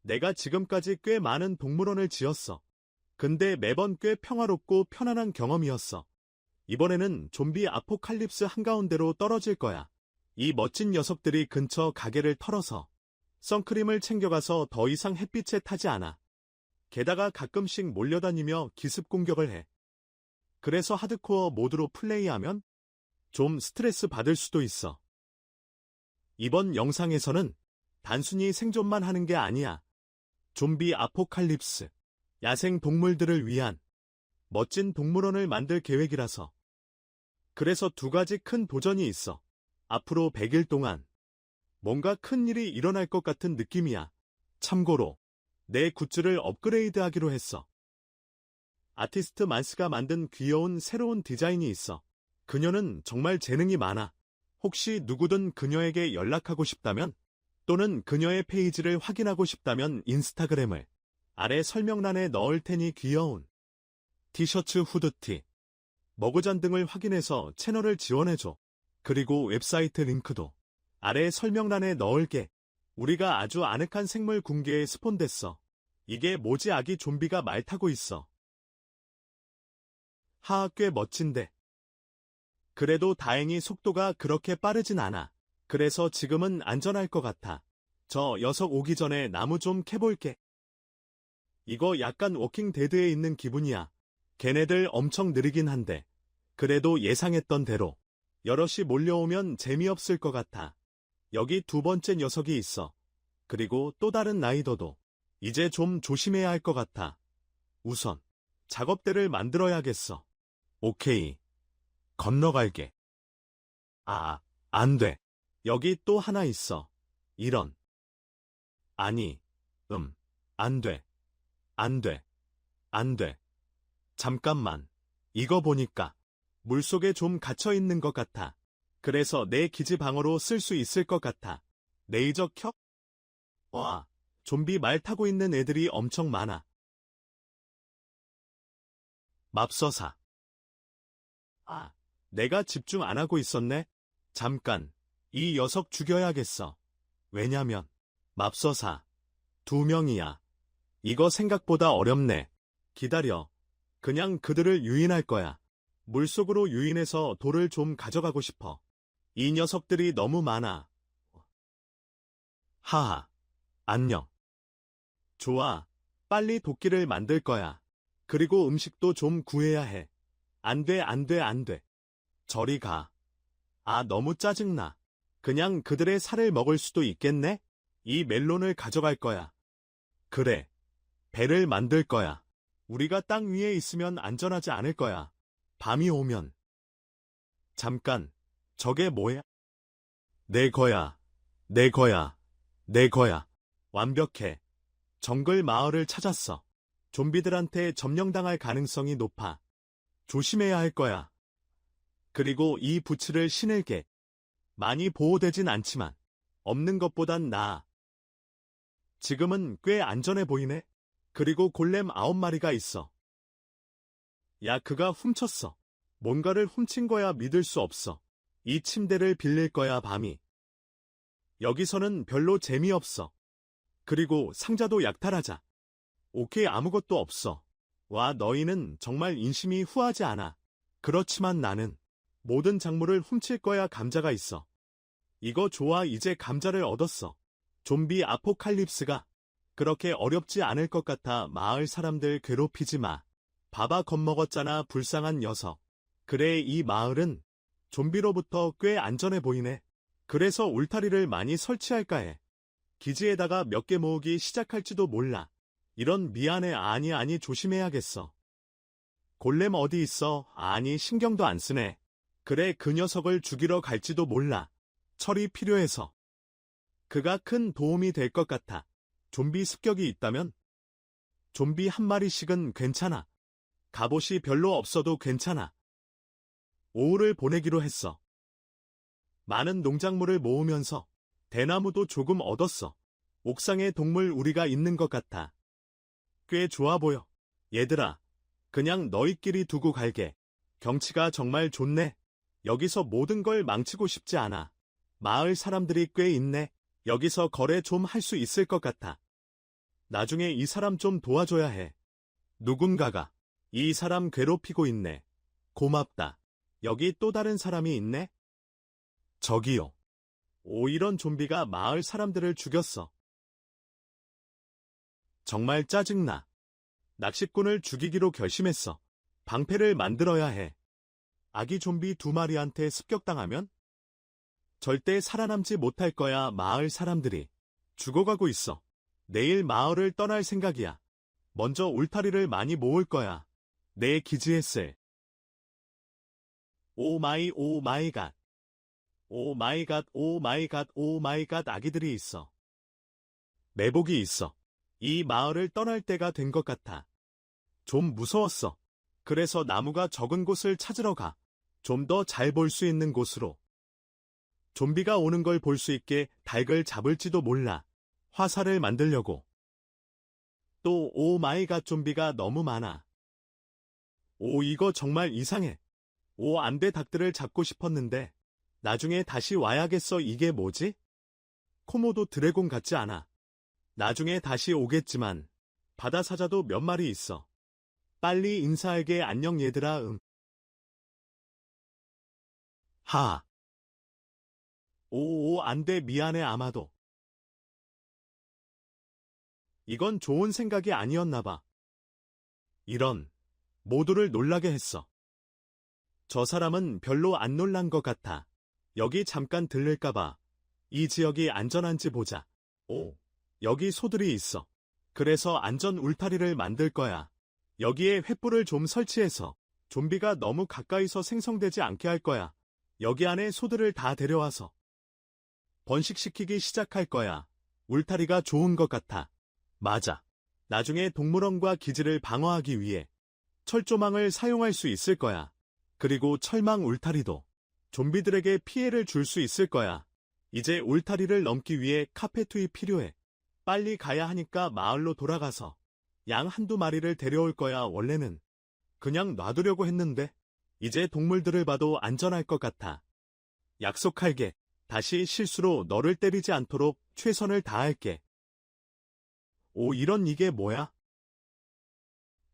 내가 지금까지 꽤 많은 동물원을 지었어. 근데 매번 꽤 평화롭고 편안한 경험이었어. 이번에는 좀비 아포칼립스 한가운데로 떨어질 거야. 이 멋진 녀석들이 근처 가게를 털어서 선크림을 챙겨가서 더 이상 햇빛에 타지 않아. 게다가 가끔씩 몰려다니며 기습 공격을 해. 그래서 하드코어 모드로 플레이하면 좀 스트레스 받을 수도 있어. 이번 영상에서는 단순히 생존만 하는 게 아니야. 좀비 아포칼립스, 야생 동물들을 위한 멋진 동물원을 만들 계획이라서. 그래서 두 가지 큰 도전이 있어. 앞으로 100일 동안 뭔가 큰 일이 일어날 것 같은 느낌이야. 참고로 내 굿즈를 업그레이드하기로 했어. 아티스트 만스가 만든 귀여운 새로운 디자인이 있어. 그녀는 정말 재능이 많아. 혹시 누구든 그녀에게 연락하고 싶다면 또는 그녀의 페이지를 확인하고 싶다면 인스타그램을 아래 설명란에 넣을 테니 귀여운 티셔츠, 후드티, 머그잔 등을 확인해서 채널을 지원해줘. 그리고 웹사이트 링크도 아래 설명란에 넣을게. 우리가 아주 아늑한 생물 궁계에 스폰됐어. 이게 뭐지? 아기 좀비가 말 타고 있어. 하하, 꽤 멋진데. 그래도 다행히 속도가 그렇게 빠르진 않아. 그래서 지금은 안전할 것 같아. 저 녀석 오기 전에 나무 좀 캐볼게. 이거 약간 워킹 데드에 있는 기분이야. 걔네들 엄청 느리긴 한데 그래도 예상했던 대로 여럿이 몰려오면 재미없을 것 같아. 여기 두 번째 녀석이 있어. 그리고 또 다른 라이더도. 이제 좀 조심해야 할 것 같아. 우선 작업대를 만들어야겠어. 오케이. 건너갈게. 아, 안 돼. 여기 또 하나 있어. 이런. 아니, 안 돼. 안 돼. 안 돼. 잠깐만. 이거 보니까 물속에 좀 갇혀 있는 것 같아. 그래서 내 기지 방어로 쓸 수 있을 것 같아. 레이저 켜? 와, 좀비 말 타고 있는 애들이 엄청 많아. 맙서사. 아, 내가 집중 안 하고 있었네? 잠깐, 이 녀석 죽여야겠어. 왜냐면, 맙서사. 2명이야. 이거 생각보다 어렵네. 기다려. 그냥 그들을 유인할 거야. 물속으로 유인해서 돌을 좀 가져가고 싶어. 이 녀석들이 너무 많아. 하하. 안녕. 좋아. 빨리 도끼를 만들 거야. 그리고 음식도 좀 구해야 해. 안 돼, 안 돼, 안 돼. 저리 가. 아, 너무 짜증나. 그냥 그들의 살을 먹을 수도 있겠네? 이 멜론을 가져갈 거야. 그래. 배를 만들 거야. 우리가 땅 위에 있으면 안전하지 않을 거야. 밤이 오면. 잠깐. 저게 뭐야? 내 거야. 내 거야. 내 거야. 완벽해. 정글 마을을 찾았어. 좀비들한테 점령당할 가능성이 높아. 조심해야 할 거야. 그리고 이 부츠를 신을게. 많이 보호되진 않지만 없는 것보단 나아. 지금은 꽤 안전해 보이네. 그리고 골렘 9마리가 있어. 야, 그가 훔쳤어. 뭔가를 훔친 거야. 믿을 수 없어. 이 침대를 빌릴 거야. 밤이. 여기서는 별로 재미없어. 그리고 상자도 약탈하자. 오케이, 아무것도 없어. 와, 너희는 정말 인심이 후하지 않아. 그렇지만 나는 모든 작물을 훔칠 거야. 감자가 있어. 이거 좋아. 이제 감자를 얻었어. 좀비 아포칼립스가 그렇게 어렵지 않을 것 같아. 마을 사람들 괴롭히지 마. 봐봐, 겁먹었잖아. 불쌍한 녀석. 그래, 이 마을은 좀비로부터 꽤 안전해 보이네. 그래서 울타리를 많이 설치할까 해. 기지에다가 몇 개 모으기 시작할지도 몰라. 이런 미안해. 아니, 조심해야겠어. 골렘 어디 있어? 아니, 신경도 안 쓰네. 그래, 그 녀석을 죽이러 갈지도 몰라. 철이 필요해서. 그가 큰 도움이 될 것 같아. 좀비 습격이 있다면? 좀비 한 마리씩은 괜찮아. 갑옷이 별로 없어도 괜찮아. 오후를 보내기로 했어. 많은 농작물을 모으면서 대나무도 조금 얻었어. 옥상에 동물 우리가 있는 것 같아. 꽤 좋아 보여. 얘들아, 그냥 너희끼리 두고 갈게. 경치가 정말 좋네. 여기서 모든 걸 망치고 싶지 않아. 마을 사람들이 꽤 있네. 여기서 거래 좀 할 수 있을 것 같아. 나중에 이 사람 좀 도와줘야 해. 누군가가 이 사람 괴롭히고 있네. 고맙다. 여기 또 다른 사람이 있네? 저기요. 오, 이런 좀비가 마을 사람들을 죽였어. 정말 짜증나. 낚시꾼을 죽이기로 결심했어. 방패를 만들어야 해. 아기 좀비 2마리한테 습격당하면 절대 살아남지 못할 거야. 마을 사람들이 죽어가고 있어. 내일 마을을 떠날 생각이야. 먼저 울타리를 많이 모을 거야. 내 기지에 쓸. 오 마이 갓. 오 마이 갓, 오 마이 갓, 오 마이 갓 아기들이 있어. 매복이 있어. 이 마을을 떠날 때가 된 것 같아. 좀 무서웠어. 그래서 나무가 적은 곳을 찾으러 가. 좀 더 잘 볼 수 있는 곳으로. 좀비가 오는 걸 볼 수 있게 닭을 잡을지도 몰라. 화살을 만들려고. 또 오 마이 갓 좀비가 너무 많아. 오, 이거 정말 이상해. 오, 안 돼. 닭들을 잡고 싶었는데 나중에 다시 와야겠어. 이게 뭐지? 코모도 드래곤 같지 않아. 나중에 다시 오겠지만 바다 사자도 몇 마리 있어. 빨리 인사하게. 안녕 얘들아. 하. 오, 안 돼. 미안해. 아마도 이건 좋은 생각이 아니었나 봐. 이런, 모두를 놀라게 했어. 저 사람은 별로 안 놀란 것 같아. 여기 잠깐 들를까봐. 이 지역이 안전한지 보자. 오, 여기 소들이 있어. 그래서 안전 울타리를 만들 거야. 여기에 횃불을 좀 설치해서 좀비가 너무 가까이서 생성되지 않게 할 거야. 여기 안에 소들을 다 데려와서 번식시키기 시작할 거야. 울타리가 좋은 것 같아. 맞아. 나중에 동물원과 기지를 방어하기 위해 철조망을 사용할 수 있을 거야. 그리고 철망 울타리도 좀비들에게 피해를 줄 수 있을 거야. 이제 울타리를 넘기 위해 카페투이 필요해. 빨리 가야 하니까 마을로 돌아가서 양 한두 마리를 데려올 거야. 원래는 그냥 놔두려고 했는데 이제 동물들을 봐도 안전할 것 같아. 약속할게. 다시 실수로 너를 때리지 않도록 최선을 다할게. 오, 이런 이게 뭐야?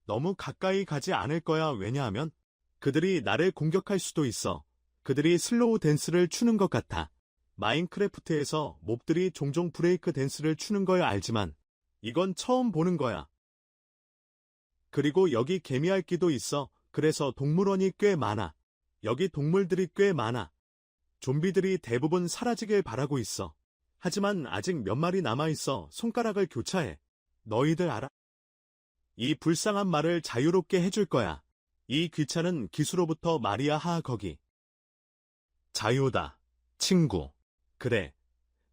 너무 가까이 가지 않을 거야. 왜냐하면 그들이 나를 공격할 수도 있어. 그들이 슬로우 댄스를 추는 것 같아. 마인크래프트에서 몹들이 종종 브레이크 댄스를 추는 걸 알지만 이건 처음 보는 거야. 그리고 여기 개미핥기도 있어. 그래서 동물원이 꽤 많아. 여기 동물들이 꽤 많아. 좀비들이 대부분 사라지길 바라고 있어. 하지만 아직 몇 마리 남아있어. 손가락을 교차해. 너희들 알아? 이 불쌍한 말을 자유롭게 해줄 거야. 이 귀찮은 기수로부터 말이야. 하. 거기. 자유다. 친구. 그래.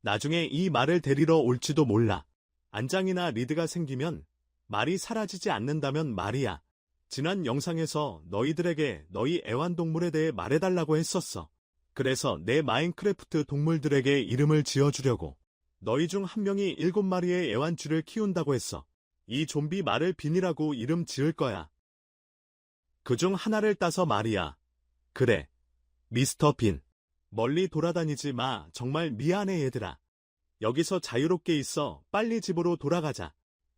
나중에 이 말을 데리러 올지도 몰라. 안장이나 리드가 생기면 말이 사라지지 않는다면 말이야. 지난 영상에서 너희들에게 너희 애완동물에 대해 말해달라고 했었어. 그래서 내 마인크래프트 동물들에게 이름을 지어주려고. 너희 중 한 명이 7마리의 애완쥐를 키운다고 했어. 이 좀비 말을 빈이라고 이름 지을 거야. 그중 하나를 따서 말이야. 그래. 미스터 빈. 멀리 돌아다니지 마. 정말 미안해 얘들아. 여기서 자유롭게 있어. 빨리 집으로 돌아가자.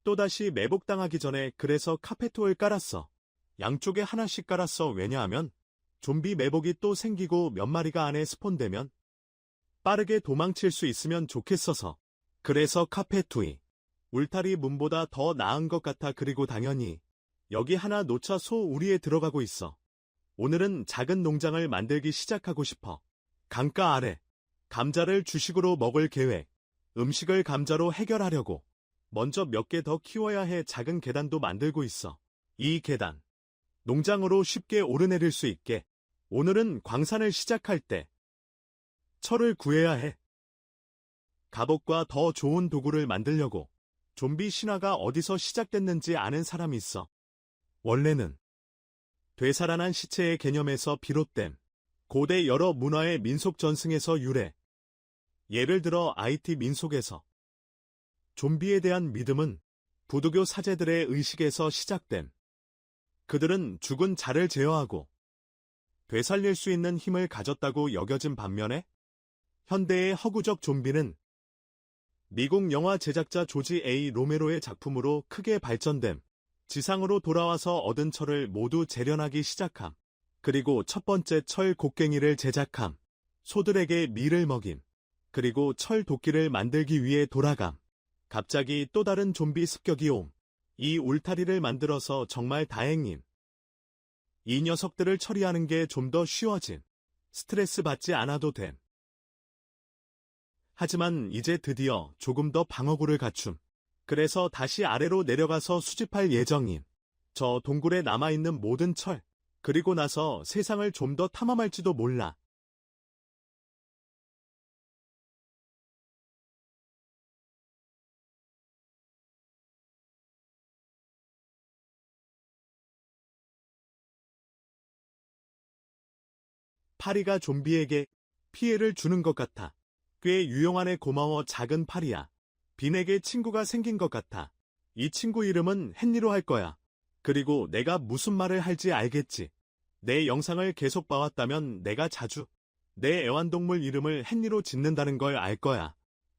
또다시 매복당하기 전에. 그래서 카페토를 깔았어. 양쪽에 하나씩 깔았어. 왜냐하면 좀비 매복이 또 생기고 몇 마리가 안에 스폰되면 빠르게 도망칠 수 있으면 좋겠어서. 그래서 카페투이. 울타리 문보다 더 나은 것 같아. 그리고 당연히 여기 하나 놓쳐 소 우리에 들어가고 있어. 오늘은 작은 농장을 만들기 시작하고 싶어. 강가 아래 감자를 주식으로 먹을 계획. 음식을 감자로 해결하려고 먼저 몇 개 더 키워야 해. 작은 계단도 만들고 있어. 이 계단 농장으로 쉽게 오르내릴 수 있게. 오늘은 광산을 시작할 때 철을 구해야 해. 갑옷과 더 좋은 도구를 만들려고. 좀비 신화가 어디서 시작됐는지 아는 사람이 있어. 원래는 되살아난 시체의 개념에서 비롯됨. 고대 여러 문화의 민속 전승에서 유래. 예를 들어 IT 민속에서. 좀비에 대한 믿음은 부두교 사제들의 의식에서 시작됨. 그들은 죽은 자를 제어하고 되살릴 수 있는 힘을 가졌다고 여겨진 반면에 현대의 허구적 좀비는 미국 영화 제작자 조지 A. 로메로의 작품으로 크게 발전됨. 지상으로 돌아와서 얻은 철을 모두 재련하기 시작함. 그리고 첫 번째 철 곡괭이를 제작함. 소들에게 밀을 먹임. 그리고 철 도끼를 만들기 위해 돌아감. 갑자기 또 다른 좀비 습격이 옴. 이 울타리를 만들어서 정말 다행임. 이 녀석들을 처리하는 게 좀 더 쉬워짐. 스트레스 받지 않아도 됨. 하지만 이제 드디어 조금 더 방어구를 갖춤. 그래서 다시 아래로 내려가서 수집할 예정임. 저 동굴에 남아있는 모든 철, 그리고 나서 세상을 좀 더 탐험할지도 몰라. 파리가 좀비에게 피해를 주는 것 같아. 꽤 유용하네. 고마워 작은 파리야. 빈에게 친구가 생긴 것 같아. 이 친구 이름은 헨리로 할 거야. 그리고 내가 무슨 말을 할지 알겠지. 내 영상을 계속 봐왔다면 내가 자주 내 애완동물 이름을 헨리로 짓는다는 걸 알 거야.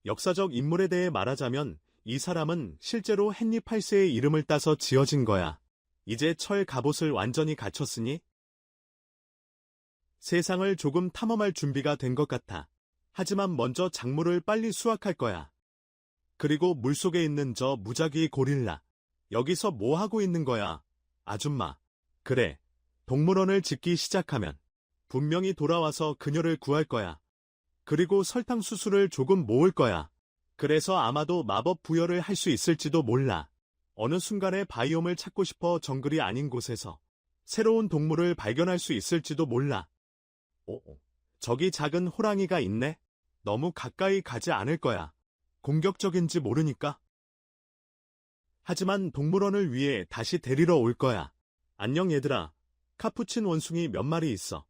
역사적 인물에 대해 말하자면 이 사람은 실제로 헨리 8세의 이름을 따서 지어진 거야. 이제 철 갑옷을 완전히 갖췄으니 세상을 조금 탐험할 준비가 된 것 같아. 하지만 먼저 작물을 빨리 수확할 거야. 그리고 물속에 있는 저 무작위 고릴라. 여기서 뭐 하고 있는 거야? 아줌마. 그래. 동물원을 짓기 시작하면 분명히 돌아와서 그녀를 구할 거야. 그리고 설탕 수수를 조금 모을 거야. 그래서 아마도 마법 부여를 할 수 있을지도 몰라. 어느 순간에 바이옴을 찾고 싶어 정글이 아닌 곳에서 새로운 동물을 발견할 수 있을지도 몰라. 저기 작은 호랑이가 있네. 너무 가까이 가지 않을 거야. 공격적인지 모르니까. 하지만 동물원을 위해 다시 데리러 올 거야. 안녕 얘들아. 카푸친 원숭이 몇 마리 있어.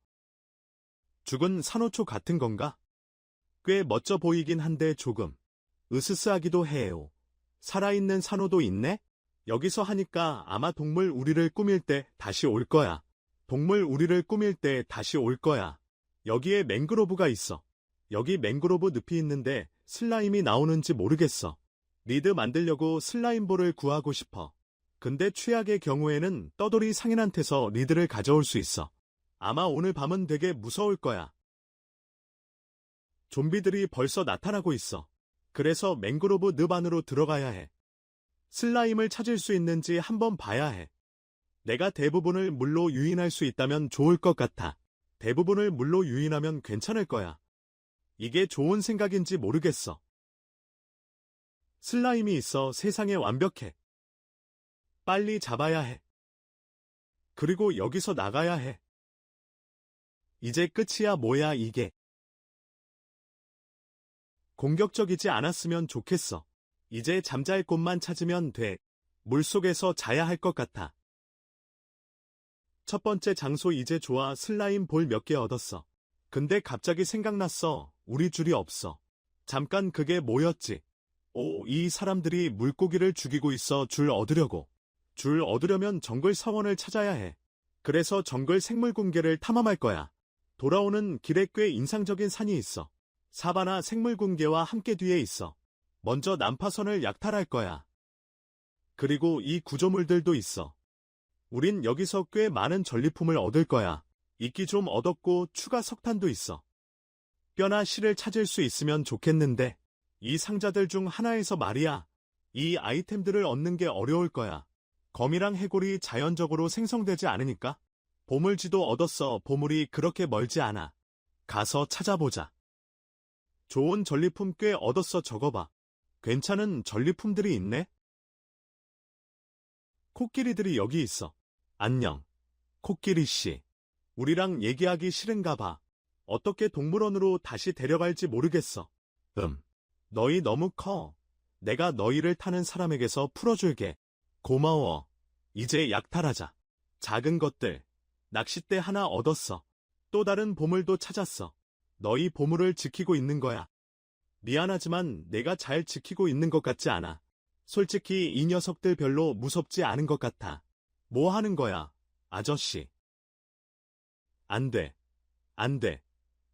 죽은 산호초 같은 건가? 꽤 멋져 보이긴 한데 조금 으스스하기도 해요. 살아있는 산호도 있네? 여기서 하니까 아마 동물 우리를 꾸밀 때 다시 올 거야. 동물 우리를 꾸밀 때 다시 올 거야. 여기에 맹그로브가 있어. 여기 맹그로브 늪이 있는데 슬라임이 나오는지 모르겠어. 리드 만들려고 슬라임볼을 구하고 싶어. 근데 최악의 경우에는 떠돌이 상인한테서 리드를 가져올 수 있어. 아마 오늘 밤은 되게 무서울 거야. 좀비들이 벌써 나타나고 있어. 그래서 맹그로브 늪 안으로 들어가야 해. 슬라임을 찾을 수 있는지 한번 봐야 해. 내가 대부분을 물로 유인할 수 있다면 좋을 것 같아. 대부분을 물로 유인하면 괜찮을 거야. 이게 좋은 생각인지 모르겠어. 슬라임이 있어. 세상에 완벽해. 빨리 잡아야 해. 그리고 여기서 나가야 해. 이제 끝이야. 뭐야 이게. 공격적이지 않았으면 좋겠어. 이제 잠잘 곳만 찾으면 돼. 물속에서 자야 할 것 같아. 첫 번째 장소 이제 좋아. 슬라임 볼 몇 개 얻었어. 근데 갑자기 생각났어. 우리 줄이 없어. 잠깐 그게 뭐였지? 이 사람들이 물고기를 죽이고 있어. 줄 얻으려고. 줄 얻으려면 정글 사원을 찾아야 해. 그래서 정글 생물궁계를 탐험할 거야. 돌아오는 길에 꽤 인상적인 산이 있어. 사바나 생물궁계와 함께 뒤에 있어. 먼저 난파선을 약탈할 거야. 그리고 이 구조물들도 있어. 우린 여기서 꽤 많은 전리품을 얻을 거야. 이끼 좀 얻었고 추가 석탄도 있어. 뼈나 실을 찾을 수 있으면 좋겠는데 이 상자들 중 하나에서 말이야. 이 아이템들을 얻는 게 어려울 거야. 거미랑 해골이 자연적으로 생성되지 않으니까. 보물지도 얻었어. 보물이 그렇게 멀지 않아. 가서 찾아보자. 좋은 전리품 꽤 얻었어. 적어봐. 괜찮은 전리품들이 있네? 코끼리들이 여기 있어. 안녕. 코끼리씨. 우리랑 얘기하기 싫은가 봐. 어떻게 동물원으로 다시 데려갈지 모르겠어. 너희 너무 커. 내가 너희를 타는 사람에게서 풀어줄게. 고마워. 이제 약탈하자. 작은 것들. 낚싯대 하나 얻었어. 또 다른 보물도 찾았어. 너희 보물을 지키고 있는 거야. 미안하지만 내가 잘 지키고 있는 것 같지 않아. 솔직히 이 녀석들 별로 무섭지 않은 것 같아. 뭐 하는 거야, 아저씨? 안 돼. 안 돼.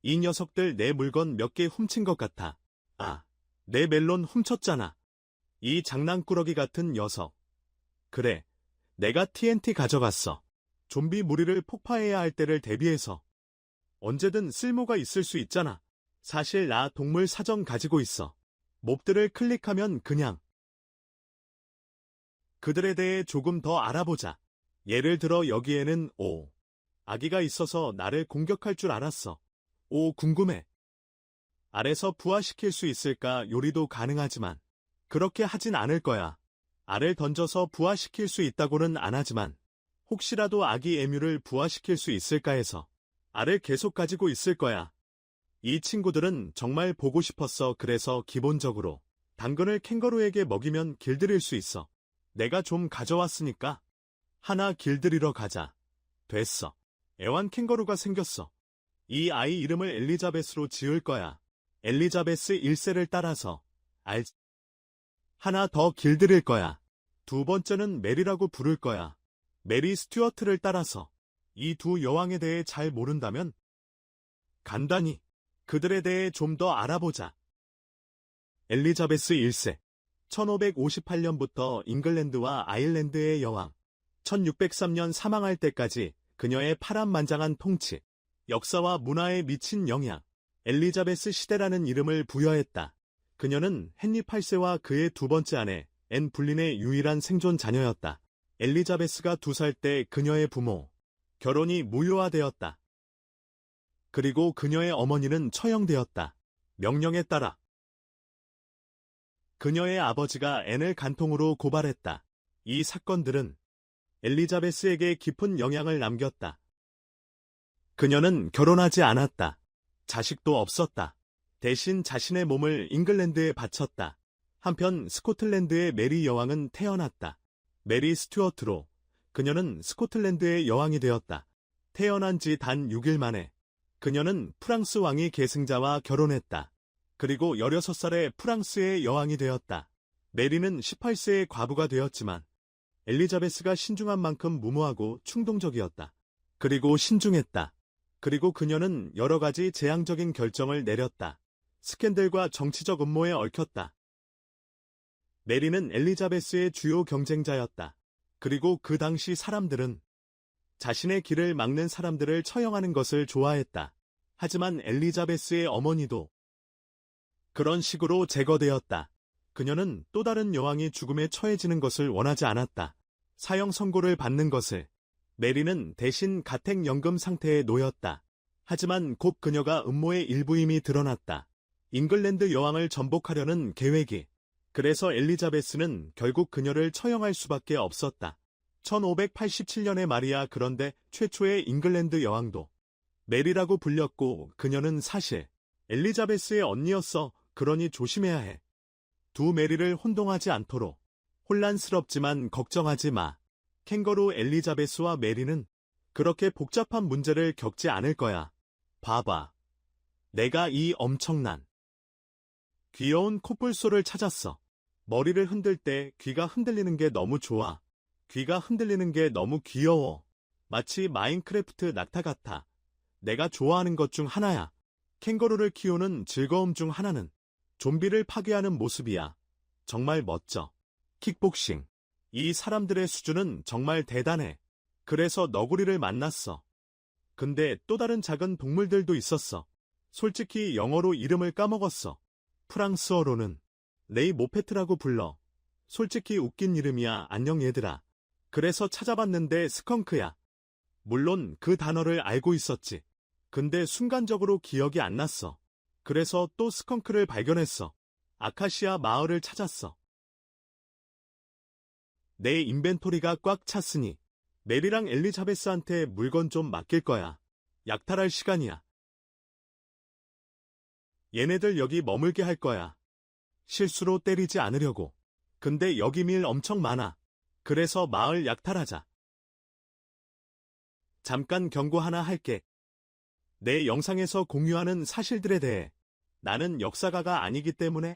이 녀석들 내 물건 몇 개 훔친 것 같아. 내 멜론 훔쳤잖아. 이 장난꾸러기 같은 녀석. 그래, 내가 TNT 가져갔어. 좀비 무리를 폭파해야 할 때를 대비해서. 언제든 쓸모가 있을 수 있잖아. 사실 나 동물 사전 가지고 있어. 몹들을 클릭하면 그냥. 그들에 대해 조금 더 알아보자. 예를 들어 여기에는 아기가 있어서 나를 공격할 줄 알았어. 궁금해. 알에서 부화시킬 수 있을까? 요리도 가능하지만 그렇게 하진 않을 거야. 알을 던져서 부화시킬 수 있다고는 안 하지만 혹시라도 아기 에뮤를 부화시킬 수 있을까 해서 알을 계속 가지고 있을 거야. 이 친구들은 정말 보고 싶었어. 그래서 기본적으로 당근을 캥거루에게 먹이면 길들일 수 있어. 내가 좀 가져왔으니까 하나 길들이러 가자. 됐어. 애완 캥거루가 생겼어. 이 아이 이름을 엘리자베스로 지을 거야. 엘리자베스 1세를 따라서 하나 더 길들일 거야. 두 번째는 메리라고 부를 거야. 메리 스튜어트를 따라서. 이 두 여왕에 대해 잘 모른다면 간단히 그들에 대해 좀 더 알아보자. 엘리자베스 1세 1558년부터 잉글랜드와 아일랜드의 여왕, 1603년 사망할 때까지 그녀의 파란만장한 통치, 역사와 문화에 미친 영향, 엘리자베스 시대라는 이름을 부여했다. 그녀는 헨리 8세와 그의 두 번째 아내 앤 불린의 유일한 생존 자녀였다. 엘리자베스가 2살 때 그녀의 부모, 결혼이 무효화되었다. 그리고 그녀의 어머니는 처형되었다. 명령에 따라. 그녀의 아버지가 앤을 간통으로 고발했다. 이 사건들은 엘리자베스에게 깊은 영향을 남겼다. 그녀는 결혼하지 않았다. 자식도 없었다. 대신 자신의 몸을 잉글랜드에 바쳤다. 한편 스코틀랜드의 메리 여왕은 태어났다. 메리 스튜어트로 그녀는 스코틀랜드의 여왕이 되었다. 태어난 지 단 6일 만에 그녀는 프랑스 왕위 계승자와 결혼했다. 그리고 16살에 프랑스의 여왕이 되었다. 메리는 18세에 과부가 되었지만 엘리자베스가 신중한 만큼 무모하고 충동적이었다. 그리고 신중했다. 그리고 그녀는 여러 가지 재앙적인 결정을 내렸다. 스캔들과 정치적 음모에 얽혔다. 메리는 엘리자베스의 주요 경쟁자였다. 그리고 그 당시 사람들은 자신의 길을 막는 사람들을 처형하는 것을 좋아했다. 하지만 엘리자베스의 어머니도 그런 식으로 제거되었다. 그녀는 또 다른 여왕이 죽음에 처해지는 것을 원하지 않았다. 사형 선고를 받는 것을. 메리는 대신 가택연금 상태에 놓였다. 하지만 곧 그녀가 음모의 일부임이 드러났다. 잉글랜드 여왕을 전복하려는 계획이. 그래서 엘리자베스는 결국 그녀를 처형할 수밖에 없었다. 1587년에 말이야. 그런데 최초의 잉글랜드 여왕도 메리라고 불렸고 그녀는 사실 엘리자베스의 언니였어. 그러니 조심해야 해. 두 메리를 혼동하지 않도록. 혼란스럽지만 걱정하지 마. 캥거루 엘리자베스와 메리는 그렇게 복잡한 문제를 겪지 않을 거야. 봐봐. 내가 이 엄청난 귀여운 코뿔소를 찾았어. 머리를 흔들 때 귀가 흔들리는 게 너무 좋아. 귀가 흔들리는 게 너무 귀여워. 마치 마인크래프트 낙타 같아. 내가 좋아하는 것 중 하나야. 캥거루를 키우는 즐거움 중 하나는 좀비를 파괴하는 모습이야. 정말 멋져. 킥복싱. 이 사람들의 수준은 정말 대단해. 그래서 너구리를 만났어. 근데 또 다른 작은 동물들도 있었어. 솔직히 영어로 이름을 까먹었어. 프랑스어로는 레이 모페트라고 불러. 솔직히 웃긴 이름이야. 안녕 얘들아. 그래서 찾아봤는데 스컹크야. 물론 그 단어를 알고 있었지. 근데 순간적으로 기억이 안 났어. 그래서 또 스컹크를 발견했어. 아카시아 마을을 찾았어. 내 인벤토리가 꽉 찼으니 메리랑 엘리자베스한테 물건 좀 맡길 거야. 약탈할 시간이야. 얘네들 여기 머물게 할 거야. 실수로 때리지 않으려고. 근데 여기 밀 엄청 많아. 그래서 마을 약탈하자. 잠깐 경고 하나 할게. 내 영상에서 공유하는 사실들에 대해 나는 역사가가 아니기 때문에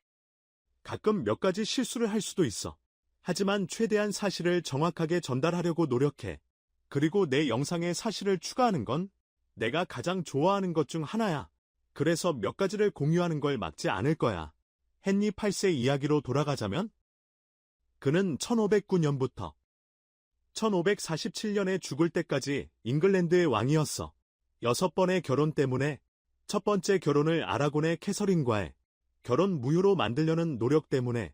가끔 몇 가지 실수를 할 수도 있어. 하지만 최대한 사실을 정확하게 전달하려고 노력해. 그리고 내 영상에 사실을 추가하는 건 내가 가장 좋아하는 것 중 하나야. 그래서 몇 가지를 공유하는 걸 막지 않을 거야. 헨리 8세 이야기로 돌아가자면 그는 1509년부터 1547년에 죽을 때까지 잉글랜드의 왕이었어. 6번의 결혼 때문에 첫 번째 결혼을 아라곤의 캐서린과의 결혼 무효로 만들려는 노력 때문에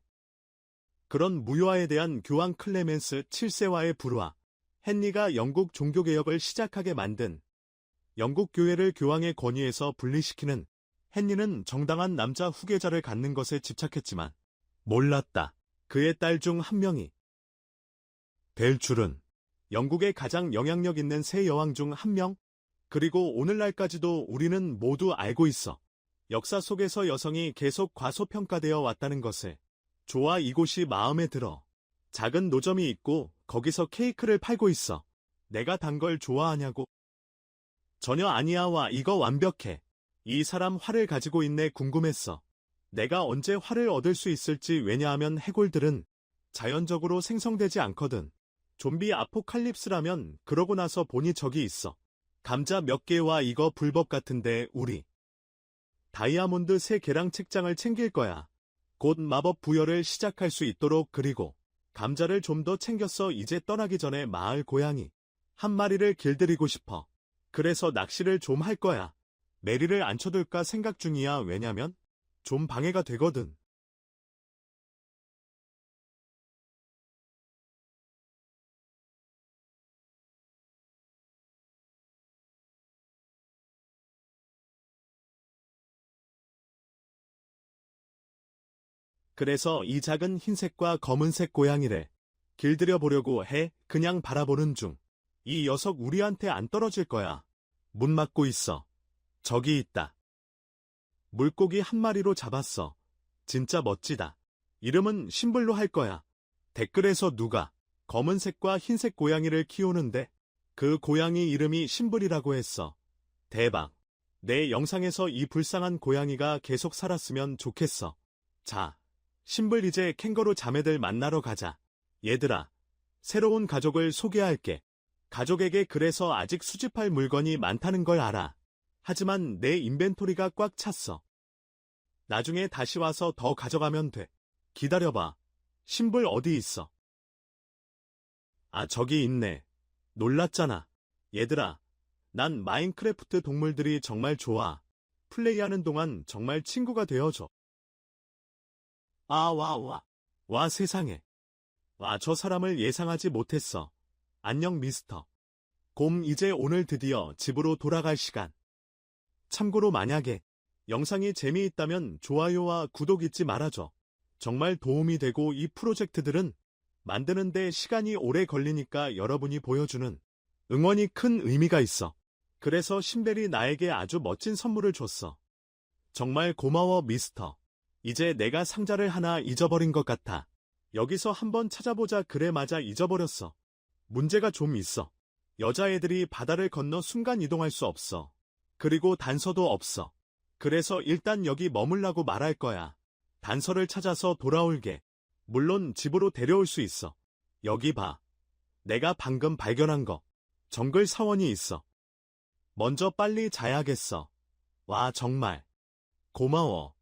그런 무효화에 대한 교황 클레멘스 7세와의 불화, 헨리가 영국 종교개혁을 시작하게 만든 영국 교회를 교황의 권위에서 분리시키는 헨리는 정당한 남자 후계자를 갖는 것에 집착했지만 몰랐다. 그의 딸 중 한 명이 될 줄은. 영국의 가장 영향력 있는 새 여왕 중 한 명? 그리고 오늘날까지도 우리는 모두 알고 있어. 역사 속에서 여성이 계속 과소평가되어 왔다는 것을. 좋아, 이곳이 마음에 들어. 작은 노점이 있고 거기서 케이크를 팔고 있어. 내가 단 걸 좋아하냐고? 전혀 아니야. 와, 이거 완벽해. 이 사람 활을 가지고 있네. 궁금했어. 내가 언제 활을 얻을 수 있을지. 왜냐하면 해골들은 자연적으로 생성되지 않거든. 좀비 아포칼립스라면 그러고 나서 보니 저기 있어. 감자 몇 개와 이거 불법 같은데 우리 다이아몬드 3개랑 책장을 챙길 거야. 곧 마법 부여를 시작할 수 있도록. 그리고 감자를 좀 더 챙겼어. 이제 떠나기 전에 마을 고양이 한 마리를 길들이고 싶어. 그래서 낚시를 좀 할 거야. 메리를 안 쳐둘까 생각 중이야. 왜냐면 좀 방해가 되거든. 그래서 이 작은 흰색과 검은색 고양이를 길들여 보려고 해. 그냥 바라보는 중. 이 녀석 우리한테 안 떨어질 거야. 문 막고 있어. 저기 있다. 물고기 한 마리로 잡았어. 진짜 멋지다. 이름은 심블로 할 거야. 댓글에서 누가 검은색과 흰색 고양이를 키우는데 그 고양이 이름이 심블이라고 했어. 대박. 내 영상에서 이 불쌍한 고양이가 계속 살았으면 좋겠어. 자, 심블 이제 캥거루 자매들 만나러 가자. 얘들아, 새로운 가족을 소개할게. 가족에게 그래서 아직 수집할 물건이 많다는 걸 알아. 하지만 내 인벤토리가 꽉 찼어. 나중에 다시 와서 더 가져가면 돼. 기다려봐. 심블 어디 있어? 아, 저기 있네. 놀랐잖아. 얘들아, 난 마인크래프트 동물들이 정말 좋아. 플레이하는 동안 정말 친구가 되어줘. 아, 와, 세상에. 와, 저 사람을 예상하지 못했어. 안녕, 미스터 곰. 이제 오늘 드디어 집으로 돌아갈 시간. 참고로 만약에 영상이 재미있다면 좋아요와 구독 잊지 말아줘. 정말 도움이 되고 이 프로젝트들은 만드는데 시간이 오래 걸리니까 여러분이 보여주는 응원이 큰 의미가 있어. 그래서 신벨이 나에게 아주 멋진 선물을 줬어. 정말 고마워, 미스터. 이제 내가 상자를 하나 잊어버린 것 같아. 여기서 한번 찾아보자. 그래, 맞아, 잊어버렸어. 문제가 좀 있어. 여자애들이 바다를 건너 순간 이동할 수 없어. 그리고 단서도 없어. 그래서 일단 여기 머물라고 말할 거야. 단서를 찾아서 돌아올게. 물론 집으로 데려올 수 있어. 여기 봐. 내가 방금 발견한 거. 정글 사원이 있어. 먼저 빨리 자야겠어. 와, 정말 고마워.